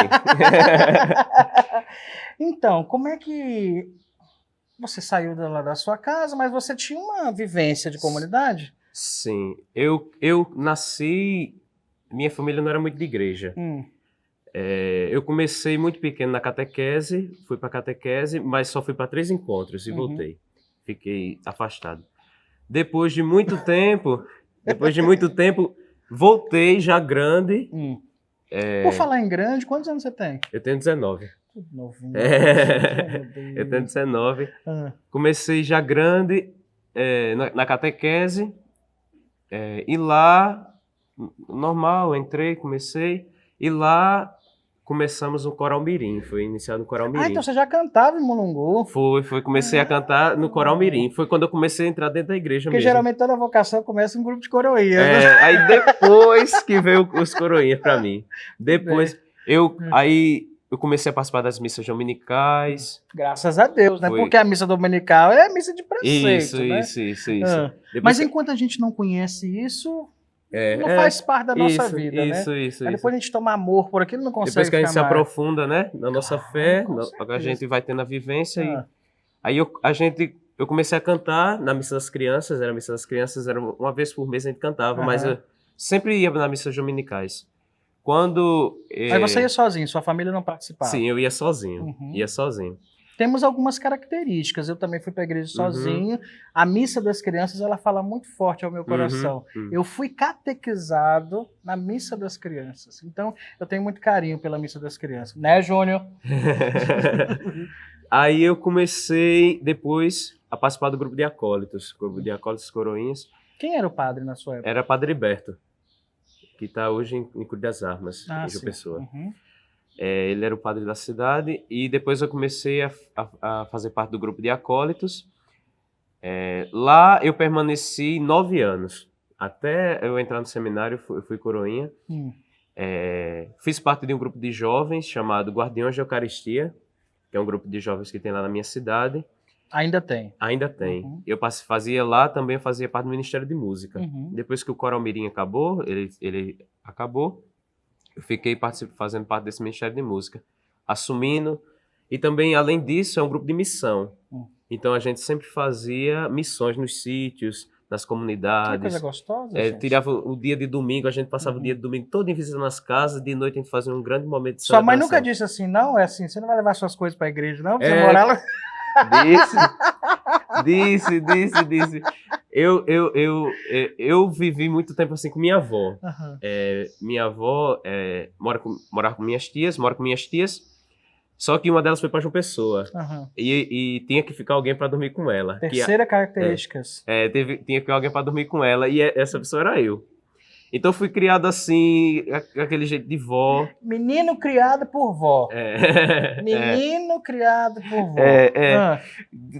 Então, como é que você saiu lá da sua casa, mas você tinha uma vivência de comunidade? Sim, eu nasci, minha família não era muito de igreja. Eu comecei muito pequeno na catequese, fui para catequese, mas só fui para 3 encontros e Uhum. voltei. Fiquei afastado. Depois de muito tempo, voltei já grande. Por falar em grande, quantos anos você tem? Eu tenho 19. Tudo novinho. É. Meu Deus. Eu tenho 19. Ah, Comecei já grande na catequese. E lá, normal, entrei, comecei. E lá começamos o Coral Mirim. Foi iniciado o Coral Mirim. então você já cantava em Mulungu. Comecei a cantar no Coral Mirim. Foi quando eu comecei a entrar dentro da igreja Porque mesmo. geralmente toda vocação começa em um grupo de coroinha. Né? Aí depois que veio os coroinhas pra mim. Depois, aí eu comecei a participar das missas dominicais. Graças a Deus, né? Foi. Porque a missa dominical é a missa de preceito, né? Isso. Ah, Depois Mas que- enquanto a gente não conhece isso, não é, faz parte da nossa isso, vida, né? Isso. Aí depois a gente toma amor por aquilo, não consegue Depois que a gente se ficar mais. aprofunda, né, na nossa fé, com a certeza. gente vai tendo a vivência. Ah. Aí eu comecei a cantar na missa das crianças, era uma vez por mês a gente cantava, mas Aham. eu sempre ia nas missas dominicais. Quando... Aí você ia sozinho, sua família não participava. Sim, eu ia sozinho, Uhum. Temos algumas características. Eu também fui para a igreja sozinho. A missa das crianças, ela fala muito forte ao meu coração. Eu fui catequizado na missa das crianças. Então, eu tenho muito carinho pela missa das crianças. Né, Júnior? Aí eu comecei depois a participar do grupo de acólitos, coroinhas. Quem era o padre na sua época? Era Padre Berto, que está hoje em Cruz das Armas, em João sim. Pessoa. Uhum. Ele era o padre da cidade e depois eu comecei a fazer parte do grupo de acólitos. Lá eu permaneci 9 anos. Até eu entrar no seminário, eu fui coroinha. Fiz parte de um grupo de jovens chamado Guardiões de Eucaristia, que é um grupo de jovens que tem lá na minha cidade. Ainda tem. Ainda tem. Uhum. Eu fazia lá, também eu fazia parte do Ministério de Música. Uhum. Depois que o Coral Mirim acabou, ele acabou, eu fiquei fazendo parte desse Ministério de Música, assumindo. E também, além disso, é um grupo de missão. Então, a gente sempre fazia missões nos sítios, nas Que comunidades. coisa gostosa, gente. Tirava o dia de domingo, a gente passava o dia de domingo todo em visita nas casas, de noite a gente fazia um grande momento de Sua mãe celebração. nunca disse assim, não? É assim, você não vai levar suas coisas para a igreja, não? Pra você É. morar lá? Disse. Eu vivi muito tempo assim com minha avó. Aham. Minha avó morava com minhas tias, só que uma delas foi para João Pessoa. Aham. E tinha que ficar alguém para dormir com ela. Terceira característica. Tinha que ficar alguém para dormir com ela, e essa pessoa era eu. Então fui criado assim, aquele jeito de vó. Menino criado por vó. É. Menino criado por vó. Ah.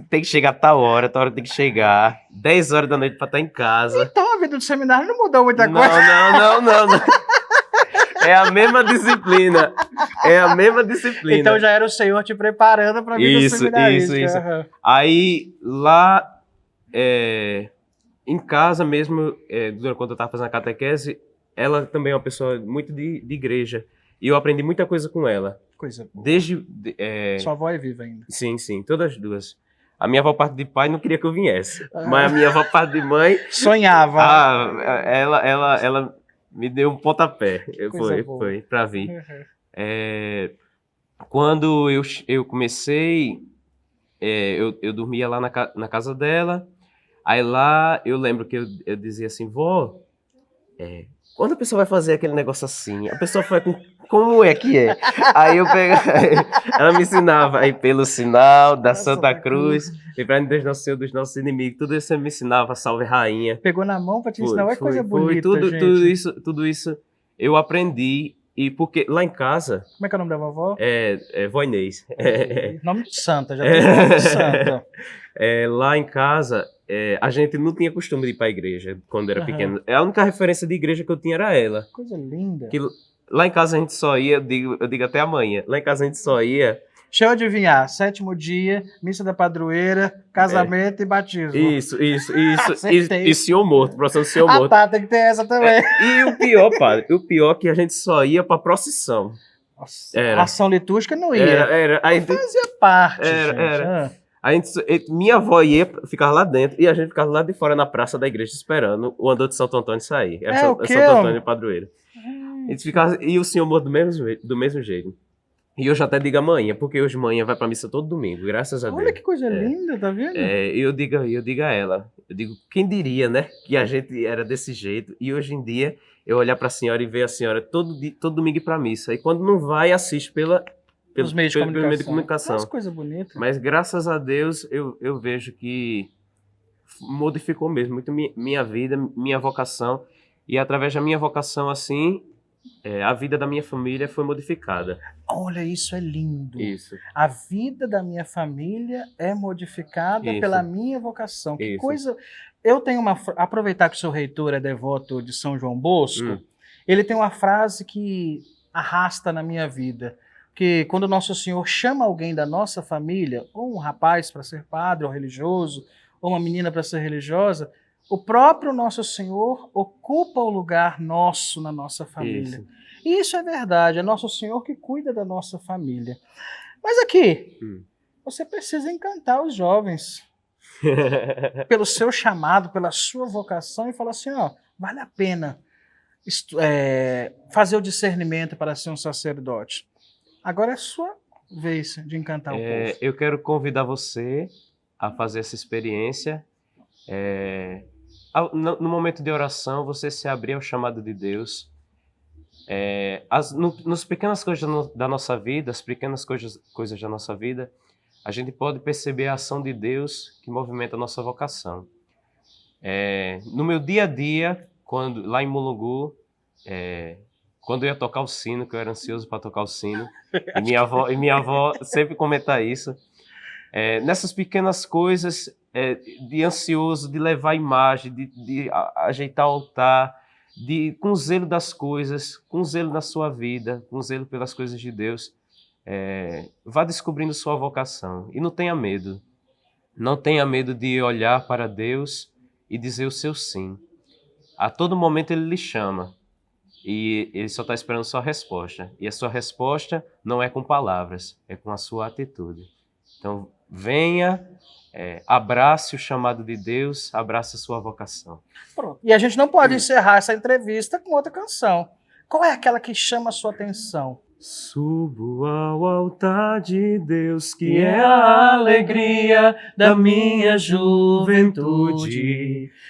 Tem que chegar a tal hora tem que chegar. 10 horas da noite para estar em casa. Então a vida do seminário não mudou muita Não, coisa. não. É a mesma disciplina. Então já era o Senhor te preparando para a vida Isso. seminarística. Aham. Aí, lá, em casa mesmo, quando eu estava fazendo a catequese, ela também é uma pessoa muito de igreja. E eu aprendi muita coisa com ela. Coisa boa. Sua avó é viva ainda. Sim, todas as duas. A minha avó, parte de pai, não queria que eu viesse. Mas a minha avó, parte de mãe... Sonhava. Ela me deu um pontapé. Coisa boa. Foi pra vir. Uhum. Quando eu comecei, eu dormia lá na casa dela. Aí lá eu lembro que eu dizia assim, vó, quando a pessoa vai fazer aquele negócio assim, a pessoa faz como é que é? Aí eu pegava, ela me ensinava aí pelo sinal da Santa Cruz, livrai-nos Deus nosso Senhor dos nossos inimigos, tudo isso me ensinava, salve rainha. Pegou na mão para te ensinar, olha que coisa Foi, bonita, gente. tudo isso eu aprendi, e porque lá em casa... Como é que é o nome da vovó? Vó Inês. Nome de santa, já tem nome de santa. Lá em casa, a gente não tinha costume de ir para a igreja quando era Aham. pequeno. A única referência de igreja que eu tinha era ela. Coisa linda. Que lá em casa a gente só ia, eu digo até amanhã, lá em casa a gente só ia... Deixa eu adivinhar, 7º dia, missa da padroeira, casamento e batismo. Isso. Acertei. E senhor morto, procissão do senhor morto. Tá, tem que ter essa também. E o pior, padre, é que a gente só ia para procissão. Nossa, Era. ação litúrgica não ia. Era. Aí, Fazia parte, Era. gente. a gente, minha avó ia ficar lá dentro e a gente ficava lá de fora na praça da igreja esperando o andor de Santo Antônio sair. O quê, Santo homem? Antônio Padroeiro. A gente ficava, e o senhor morto do mesmo jeito. E hoje até digo amanhã, porque hoje manhã vai pra missa todo domingo, graças a Deus. Olha que coisa linda, tá vendo? Eu digo a ela, quem diria, né, que a gente era desse jeito, e hoje em dia eu olhar pra senhora e ver a senhora todo domingo ir pra missa, e quando não vai, assiste pela Os meios de pelo meio de comunicação. Nossa, coisa bonita. Mas graças a Deus eu vejo que modificou mesmo muito minha vida, minha vocação. E através da minha vocação, assim, a vida da minha família foi modificada. Olha, isso é lindo. Isso. A vida da minha família é modificada Isso. pela minha vocação. Que Isso. coisa... Eu tenho aproveitar que o seu reitor é devoto de São João Bosco, ele tem uma frase que arrasta na minha vida. Que quando Nosso Senhor chama alguém da nossa família, ou um rapaz para ser padre ou religioso, ou uma menina para ser religiosa, o próprio Nosso Senhor ocupa o lugar nosso na nossa família. Isso. E isso é verdade, é Nosso Senhor que cuida da nossa família. Mas aqui, você precisa encantar os jovens pelo seu chamado, pela sua vocação e falar assim, ó, vale a pena fazer o discernimento para ser um sacerdote. Agora é sua vez de encantar o povo. Eu quero convidar você a fazer essa experiência. No momento de oração, você se abrir ao chamado de Deus. Nas pequenas coisas da nossa vida, as pequenas coisas da nossa vida, a gente pode perceber a ação de Deus que movimenta a nossa vocação. No meu dia a dia, lá em Mulungu, quando eu ia tocar o sino, que eu era ansioso para tocar o sino, e minha avó sempre comenta isso, nessas pequenas coisas, de ansioso, de levar a imagem, de ajeitar o altar, com zelo das coisas, com zelo da sua vida, com zelo pelas coisas de Deus, vá descobrindo sua vocação. E não tenha medo. Não tenha medo de olhar para Deus e dizer o seu sim. A todo momento Ele lhe chama. E Ele só está esperando sua resposta. E a sua resposta não é com palavras, é com a sua atitude. Então, venha, abrace o chamado de Deus, abrace a sua vocação. Pronto. E a gente não pode encerrar essa entrevista com outra canção. Qual é aquela que chama a sua atenção? Subo ao altar de Deus, que é a alegria da minha juventude.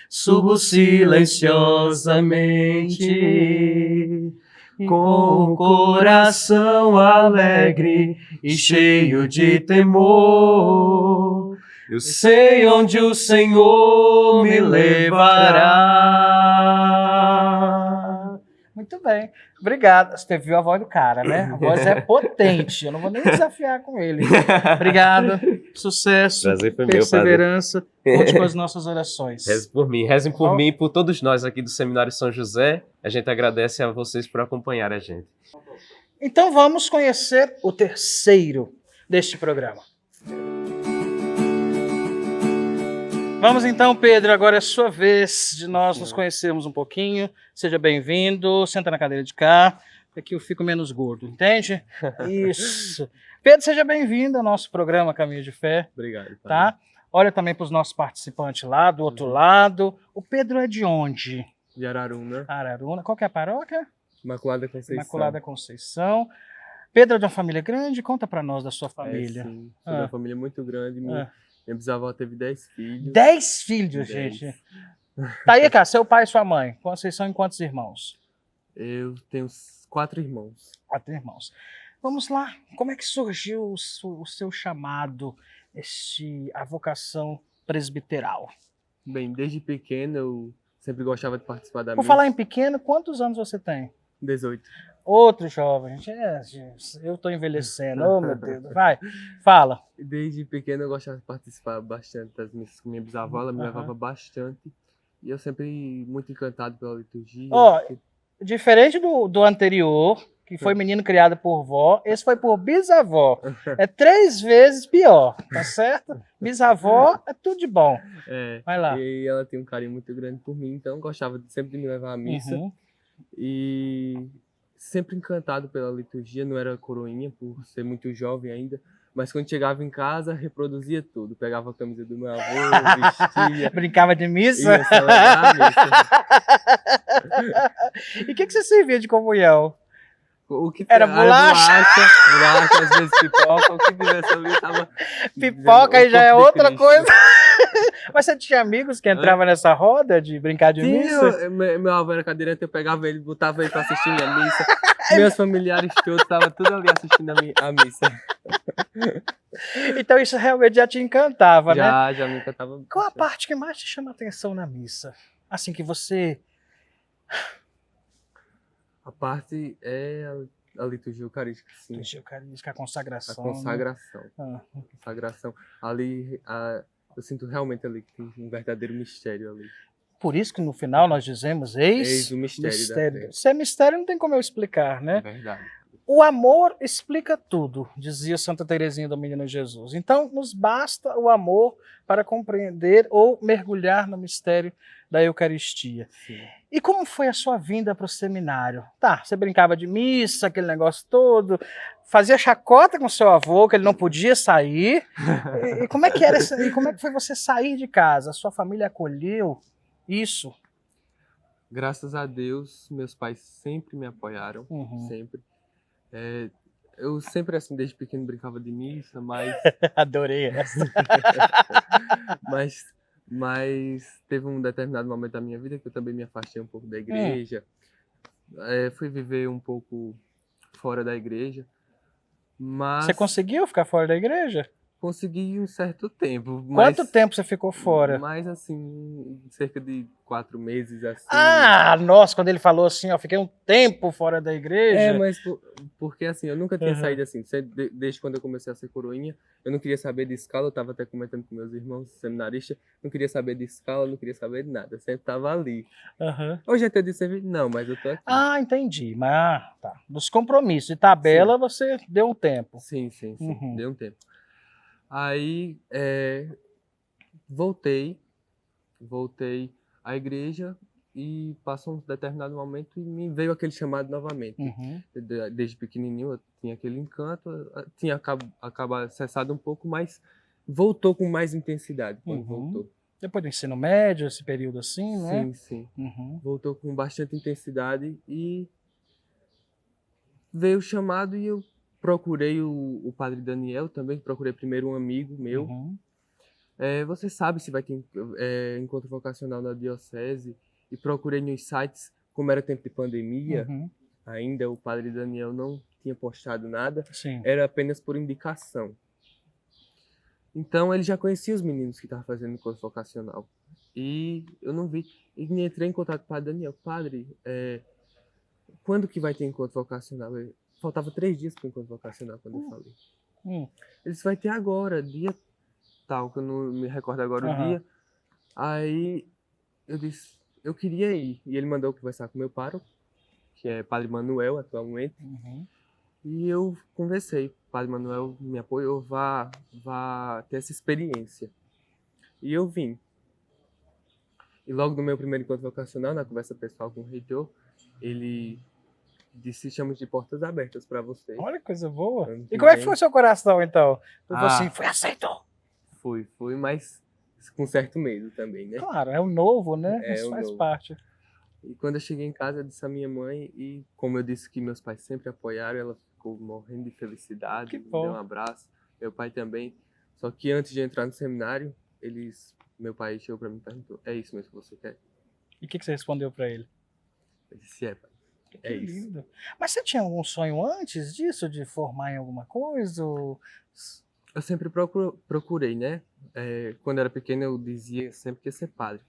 Subo silenciosamente, com o coração alegre e cheio de temor. Eu sei onde o Senhor me levará. Muito bem. Obrigado. Você viu a voz do cara, né? A voz é potente. Eu não vou nem desafiar com ele. Obrigado. Sucesso. Prazer foi meu, perseverança. Conte com as nossas orações. Rezem por mim e por todos nós aqui do Seminário São José. A gente agradece a vocês por acompanhar a gente. Então vamos conhecer o terceiro deste programa. Vamos então, Pedro, agora é sua vez de nós nos conhecermos um pouquinho. Seja bem-vindo, senta na cadeira de cá, aqui eu fico menos gordo, entende? Isso. Pedro, seja bem-vindo ao nosso programa Caminho de Fé. Obrigado. Tá? Olha também para os nossos participantes lá, do outro lado. O Pedro é de onde? De Araruna. Araruna. Qual que é a paróquia? Imaculada Conceição. Imaculada Conceição. Pedro é de uma família grande? Conta para nós da sua família. Sim, sou de uma família muito grande. Minha bisavó teve 10 filhos. 10 filhos, 10. Gente. Tá aí, cara, seu pai e sua mãe. Vocês são em quantos irmãos? Eu tenho 4 irmãos. 4 irmãos. Vamos lá. Como é que surgiu o seu chamado, a vocação presbiteral? Bem, desde pequeno eu sempre gostava de participar da missa. Por falar em pequeno, quantos anos você tem? 18. Outro jovem. Eu tô envelhecendo. Oh, meu Deus. Vai, fala. Desde pequeno eu gostava de participar bastante das missas com minha bisavó. Ela me levava bastante. E eu sempre muito encantado pela liturgia. Diferente do anterior, que foi menino criado por vó, esse foi por bisavó. É 3 vezes pior, tá certo? Bisavó é tudo de bom. Vai lá. E ela tem um carinho muito grande por mim, então gostava sempre de me levar à missa. E sempre encantado pela liturgia, não era coroinha por ser muito jovem ainda, mas quando chegava em casa, reproduzia tudo. Pegava a camisa do meu avô, vestia. Brincava de missa? Ia celebrar a missa. E o que você servia de comunhão? O que era bolacha? Bolacha, às vezes pipoca, o que tivesse ali tava... Pipoca aí já é outra coisa. Mas você tinha amigos que entravam nessa roda de brincar de missa? Meu avô era cadeirante, eu pegava ele, botava ele pra assistir minha missa. Meus familiares todos estavam tudo ali assistindo a missa. Então isso realmente já te encantava, né? Já me encantava. Qual a parte que mais te chama a atenção na missa? Assim, que você... A parte é a liturgia eucarística, sim. Liturgia eucarística, a consagração. A consagração. Né? Consagração. Ali, eu sinto realmente ali que tem um verdadeiro mistério ali. Por isso que no final nós dizemos, eis o mistério da fé. Se é mistério, não tem como eu explicar, né? É verdade. O amor explica tudo, dizia Santa Teresinha do Menino Jesus. Então, nos basta o amor para compreender ou mergulhar no mistério da Eucaristia. Sim. E como foi a sua vinda para o seminário? Tá, você brincava de missa, aquele negócio todo, fazia chacota com seu avô, que ele não podia sair. E como é que era e como é que foi você sair de casa? A sua família acolheu isso? Graças a Deus, meus pais sempre me apoiaram, sempre. Eu sempre, assim, desde pequeno brincava de missa, mas... Adorei essa. mas teve um determinado momento da minha vida que eu também me afastei um pouco da igreja. Fui viver um pouco fora da igreja, mas... Você conseguiu ficar fora da igreja? Consegui um certo tempo. Quanto tempo você ficou fora? Mais, assim, cerca de 4 meses, assim. Ah, nossa, quando ele falou assim, ó, fiquei um tempo fora da igreja. Mas porque, assim, eu nunca tinha saído assim. Desde quando eu comecei a ser coroinha, eu não queria saber de escala, eu tava até comentando com meus irmãos seminaristas, não queria saber de escala, não queria saber de nada, eu sempre tava ali. Hoje até de serviço, não, mas eu tô aqui. Ah, entendi. Mas, tá. Dos compromissos de tabela, você deu um tempo. Sim, deu um tempo. Aí, voltei à igreja e passou um determinado momento e me veio aquele chamado novamente. Desde pequenininho eu tinha aquele encanto, tinha acabado cessado um pouco, mas voltou com mais intensidade quando voltou. Depois do ensino médio, esse período assim, né? Sim. Voltou com bastante intensidade e veio o chamado e eu procurei o padre Daniel também, procurei primeiro um amigo meu. Você sabe se vai ter encontro vocacional na diocese, e procurei nos sites, como era tempo de pandemia, ainda o padre Daniel não tinha postado nada, era apenas por indicação. Então ele já conhecia os meninos que estavam fazendo encontro vocacional, e eu não vi, e entrei em contato com o padre Daniel. Padre, quando que vai ter encontro vocacional? Faltava 3 dias para o encontro vocacional quando eu falei. Ele disse, vai ter agora, dia tal, que eu não me recordo agora o dia. Aí eu disse, eu queria ir. E ele mandou conversar com o meu pároco, que é Padre Manuel atualmente. E eu conversei. O Padre Manuel me apoiou, vá ter essa experiência. E eu vim. E logo no meu primeiro encontro vocacional, na conversa pessoal com o reitor, ele disse, estamos de portas abertas para você. Olha que coisa boa. E como é que foi o seu coração, então? Foi assim, foi aceito? Foi, mas com certo medo também, né? Claro, é o novo, né? Isso faz parte. E quando eu cheguei em casa, eu disse à minha mãe, e como eu disse que meus pais sempre apoiaram, ela ficou morrendo de felicidade, me deu um abraço, meu pai também. Só que antes de entrar no seminário, meu pai chegou para mim e perguntou, é isso mesmo que você quer? E o que você respondeu para ele? Eu disse, pai. Que lindo. Mas você tinha algum sonho antes disso, de formar em alguma coisa? Ou... Eu sempre procurei, né? Quando eu era pequeno, eu dizia sempre que ia ser padre.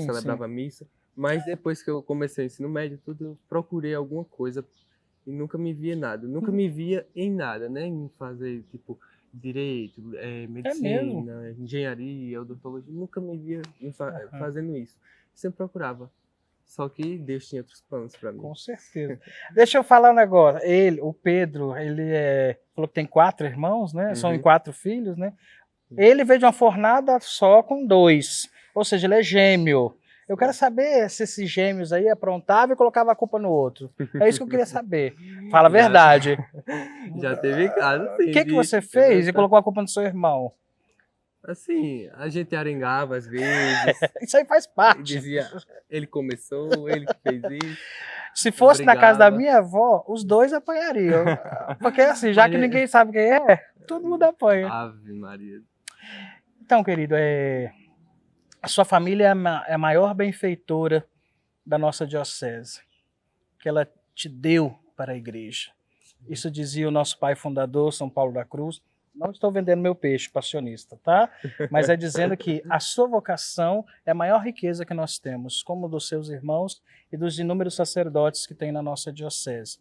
Celebrava a missa. Mas depois que eu comecei o ensino médio, eu procurei alguma coisa e nunca me via nada. Nunca me via em nada, né? Em fazer, tipo, direito, medicina, engenharia, odontologia. Nunca me via fazendo isso. Sempre procurava. Só que Deus tinha outros planos para mim. Com certeza. Deixa eu falar um negócio. O Pedro, ele falou que tem 4 irmãos, né? São 4 filhos, né? Ele veio de uma fornada só com 2. Ou seja, ele é gêmeo. Eu quero saber se esses gêmeos aí aprontavam e colocavam a culpa no outro. É isso que eu queria saber. Fala a verdade. Já teve caso, sim. O que você fez e colocou a culpa no seu irmão? Assim, a gente arengava às vezes. Isso aí faz parte. Dizia, ele começou, ele que fez isso. Se fosse na casa da minha avó, os 2 apanhariam. Porque assim, já que ninguém sabe quem é, todo mundo apanha. Ave Maria. Então, querido, a sua família é a maior benfeitora da nossa diocese, que ela te deu para a igreja. Isso dizia o nosso pai fundador, São Paulo da Cruz. Não estou vendendo meu peixe, passionista, tá? Mas é dizendo que a sua vocação é a maior riqueza que nós temos, como dos seus irmãos e dos inúmeros sacerdotes que tem na nossa diocese.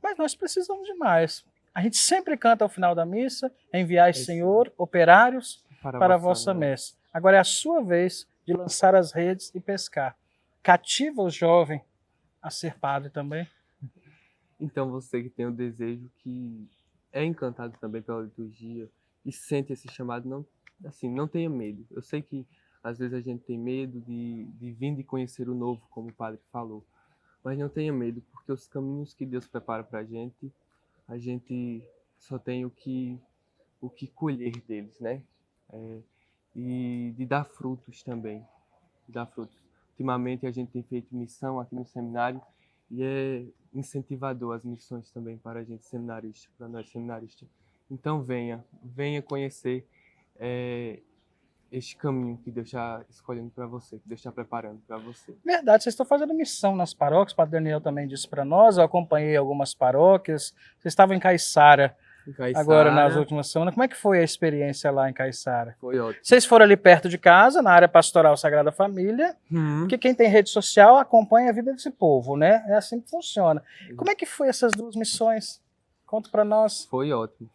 Mas nós precisamos de mais. A gente sempre canta ao final da missa, enviai, Senhor, operários para a vossa messe. Agora é a sua vez de lançar as redes e pescar. Cativa o jovem a ser padre também. Então você que tem o desejo, que é encantado também pela liturgia e sente esse chamado, não tenha medo. Eu sei que às vezes a gente tem medo de vir e conhecer o novo, como o padre falou. Mas não tenha medo, porque os caminhos que Deus prepara para a gente só tem o que colher deles, né? E de dar frutos também. Ultimamente a gente tem feito missão aqui no seminário e é incentivador as missões também para a gente seminarista, para nós seminaristas. Então venha conhecer este caminho que Deus está escolhendo para você, que Deus está preparando para você. Verdade, vocês estão fazendo missão nas paróquias, o Padre Daniel também disse para nós, eu acompanhei algumas paróquias, vocês estavam em Caiçara. Agora nas últimas semanas. Como é que foi a experiência lá em Caiçara? Foi ótimo. Vocês foram ali perto de casa, na área pastoral Sagrada Família, porque quem tem rede social acompanha a vida desse povo, né? É assim que funciona. Como é que foi essas duas missões? Conta para nós. Foi ótimo.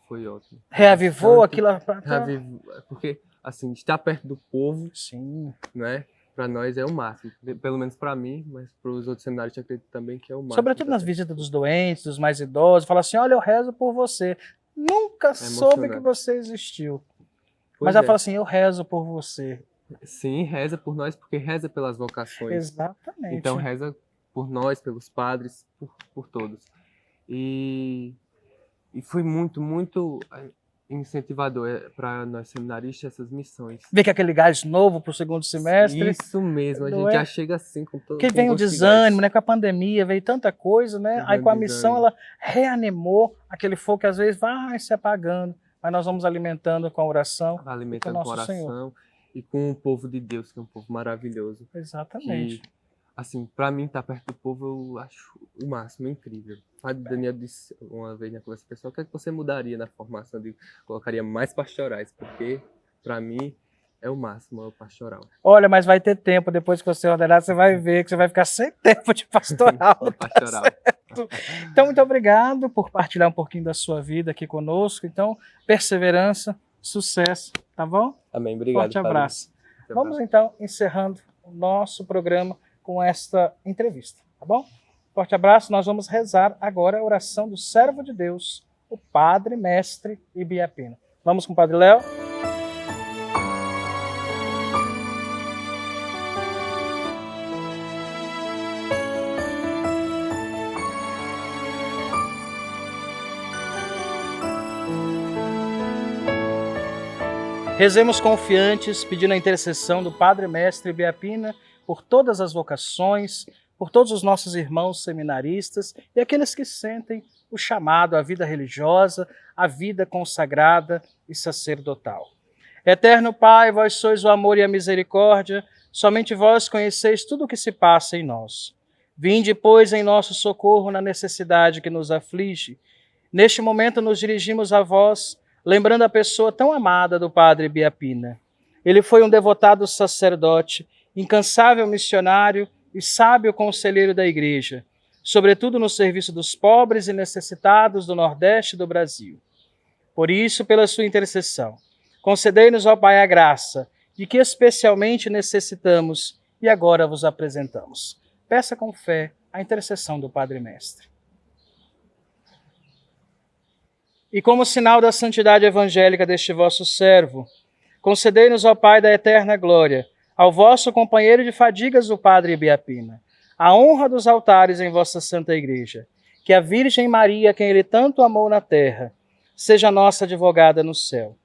Reavivou aquilo? Reavivou, porque, assim, estar perto do povo, sim, né? Para nós é o máximo, pelo menos para mim, mas para os outros seminários eu acredito também que é o máximo. Sobretudo nas visitas dos doentes, dos mais idosos, fala assim, olha, eu rezo por você. Nunca soube que você existiu. Mas ela fala assim, eu rezo por você. Sim, reza por nós, porque reza pelas vocações. Exatamente. Então reza por nós, pelos padres, por todos. E foi muito incentivador para nós seminaristas essas missões. Ver que aquele gás novo para o segundo semestre. Isso mesmo, a gente já chega assim com todo. Porque vem o desânimo, né? Com a pandemia, veio tanta coisa, né? Aí com a missão ela reanimou aquele fogo que às vezes vai se apagando, mas nós vamos alimentando com a oração. Alimentando com a oração Senhor. E com o povo de Deus, que é um povo maravilhoso. Exatamente. Que, assim, para mim estar perto do povo eu acho o máximo, incrível. O Padre Daniel disse uma vez na conversa pessoal, o que é que você mudaria na formação? Eu colocaria mais pastorais, porque para mim é o máximo, é o pastoral. Olha, mas vai ter tempo, depois que você ordenar, você vai ver que você vai ficar sem tempo de pastoral. Pastoral. Tá. Então, muito obrigado por partilhar um pouquinho da sua vida aqui conosco. Então, perseverança, sucesso, tá bom? Amém, obrigado. Forte abraço. Vamos então encerrando o nosso programa com esta entrevista, tá bom? Forte abraço, nós vamos rezar agora a oração do servo de Deus, o Padre Mestre Ibiapina. Vamos com o Padre Léo? Rezemos confiantes, pedindo a intercessão do Padre Mestre Ibiapina por todas as vocações, por todos os nossos irmãos seminaristas e aqueles que sentem o chamado à vida religiosa, à vida consagrada e sacerdotal. Eterno Pai, vós sois o amor e a misericórdia, somente vós conheceis tudo o que se passa em nós. Vinde, pois, em nosso socorro na necessidade que nos aflige. Neste momento nos dirigimos a vós, lembrando a pessoa tão amada do Padre Ibiapina. Ele foi um devotado sacerdote, incansável missionário e sábio conselheiro da Igreja, sobretudo no serviço dos pobres e necessitados do Nordeste do Brasil. Por isso, pela sua intercessão, concedei-nos, ó Pai, a graça de que especialmente necessitamos e agora vos apresentamos. Peça com fé a intercessão do Padre Mestre. E como sinal da santidade evangélica deste vosso servo, concedei-nos, ó Pai da eterna glória, ao vosso companheiro de fadigas, o Padre Ibiapina, a honra dos altares em vossa Santa Igreja, que a Virgem Maria, quem ele tanto amou na terra, seja nossa advogada no céu.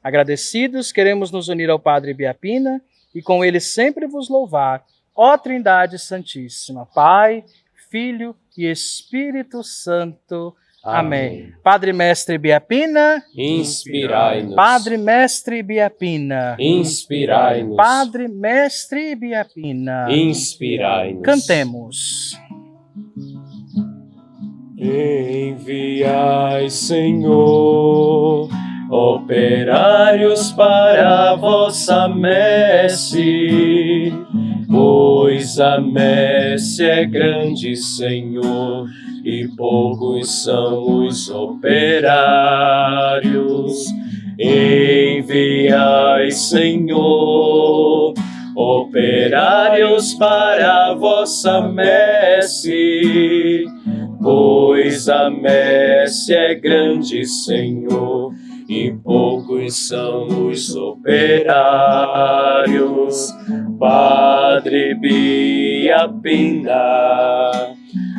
Agradecidos, queremos nos unir ao Padre Ibiapina e com ele sempre vos louvar, ó Trindade Santíssima, Pai, Filho e Espírito Santo. Amém. Padre Mestre Biapina, Inspirai-nos. Padre Mestre Biapina, Inspirai-nos. Padre Mestre Biapina. Inspirai-nos. Cantemos. Enviai, Senhor, operários para a vossa messe, pois a messe é grande, Senhor, e poucos são os operários. Enviai, Senhor, operários para a vossa messe, pois a messe é grande, Senhor, e poucos são os operários. Padre Biapina,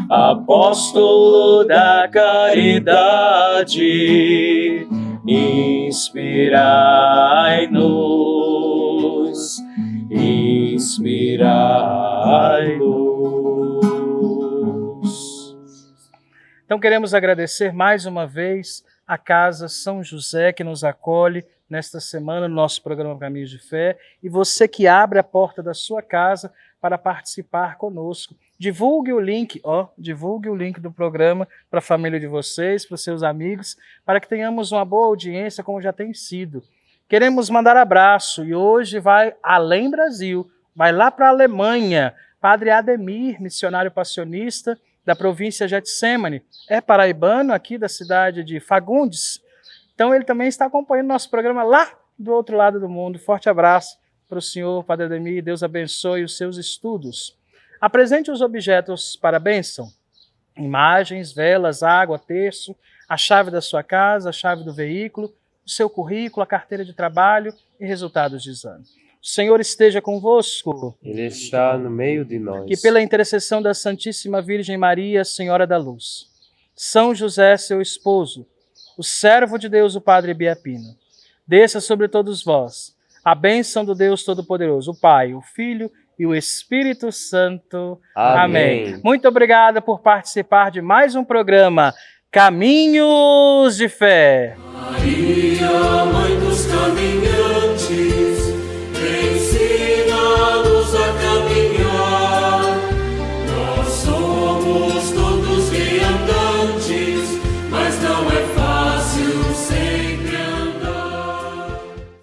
apóstolo da caridade, inspirai-nos, inspirai-nos. Então queremos agradecer mais uma vez a Casa São José que nos acolhe nesta semana no nosso programa Caminhos de Fé, e você que abre a porta da sua casa para participar conosco. Divulgue o link, divulgue o link do programa para a família de vocês, para os seus amigos, para que tenhamos uma boa audiência como já tem sido. Queremos mandar abraço e hoje vai além Brasil, vai lá para a Alemanha. Padre Ademir, missionário passionista da província Getsemane, é paraibano aqui da cidade de Fagundes. Então ele também está acompanhando nosso programa lá do outro lado do mundo. Forte abraço para o senhor, Padre Ademir, Deus abençoe os seus estudos. Apresente os objetos para a bênção: imagens, velas, água, terço, a chave da sua casa, a chave do veículo, o seu currículo, a carteira de trabalho e resultados de exame. O Senhor esteja convosco. Ele está no meio de nós. Que pela intercessão da Santíssima Virgem Maria, Senhora da Luz, São José, seu esposo, o servo de Deus, o Padre Biapina, desça sobre todos vós a bênção do Deus Todo-Poderoso, o Pai, o Filho e o Espírito Santo. Amém. Muito obrigado por participar de mais um programa Caminhos de Fé. Maria, Mãe dos Caminhos.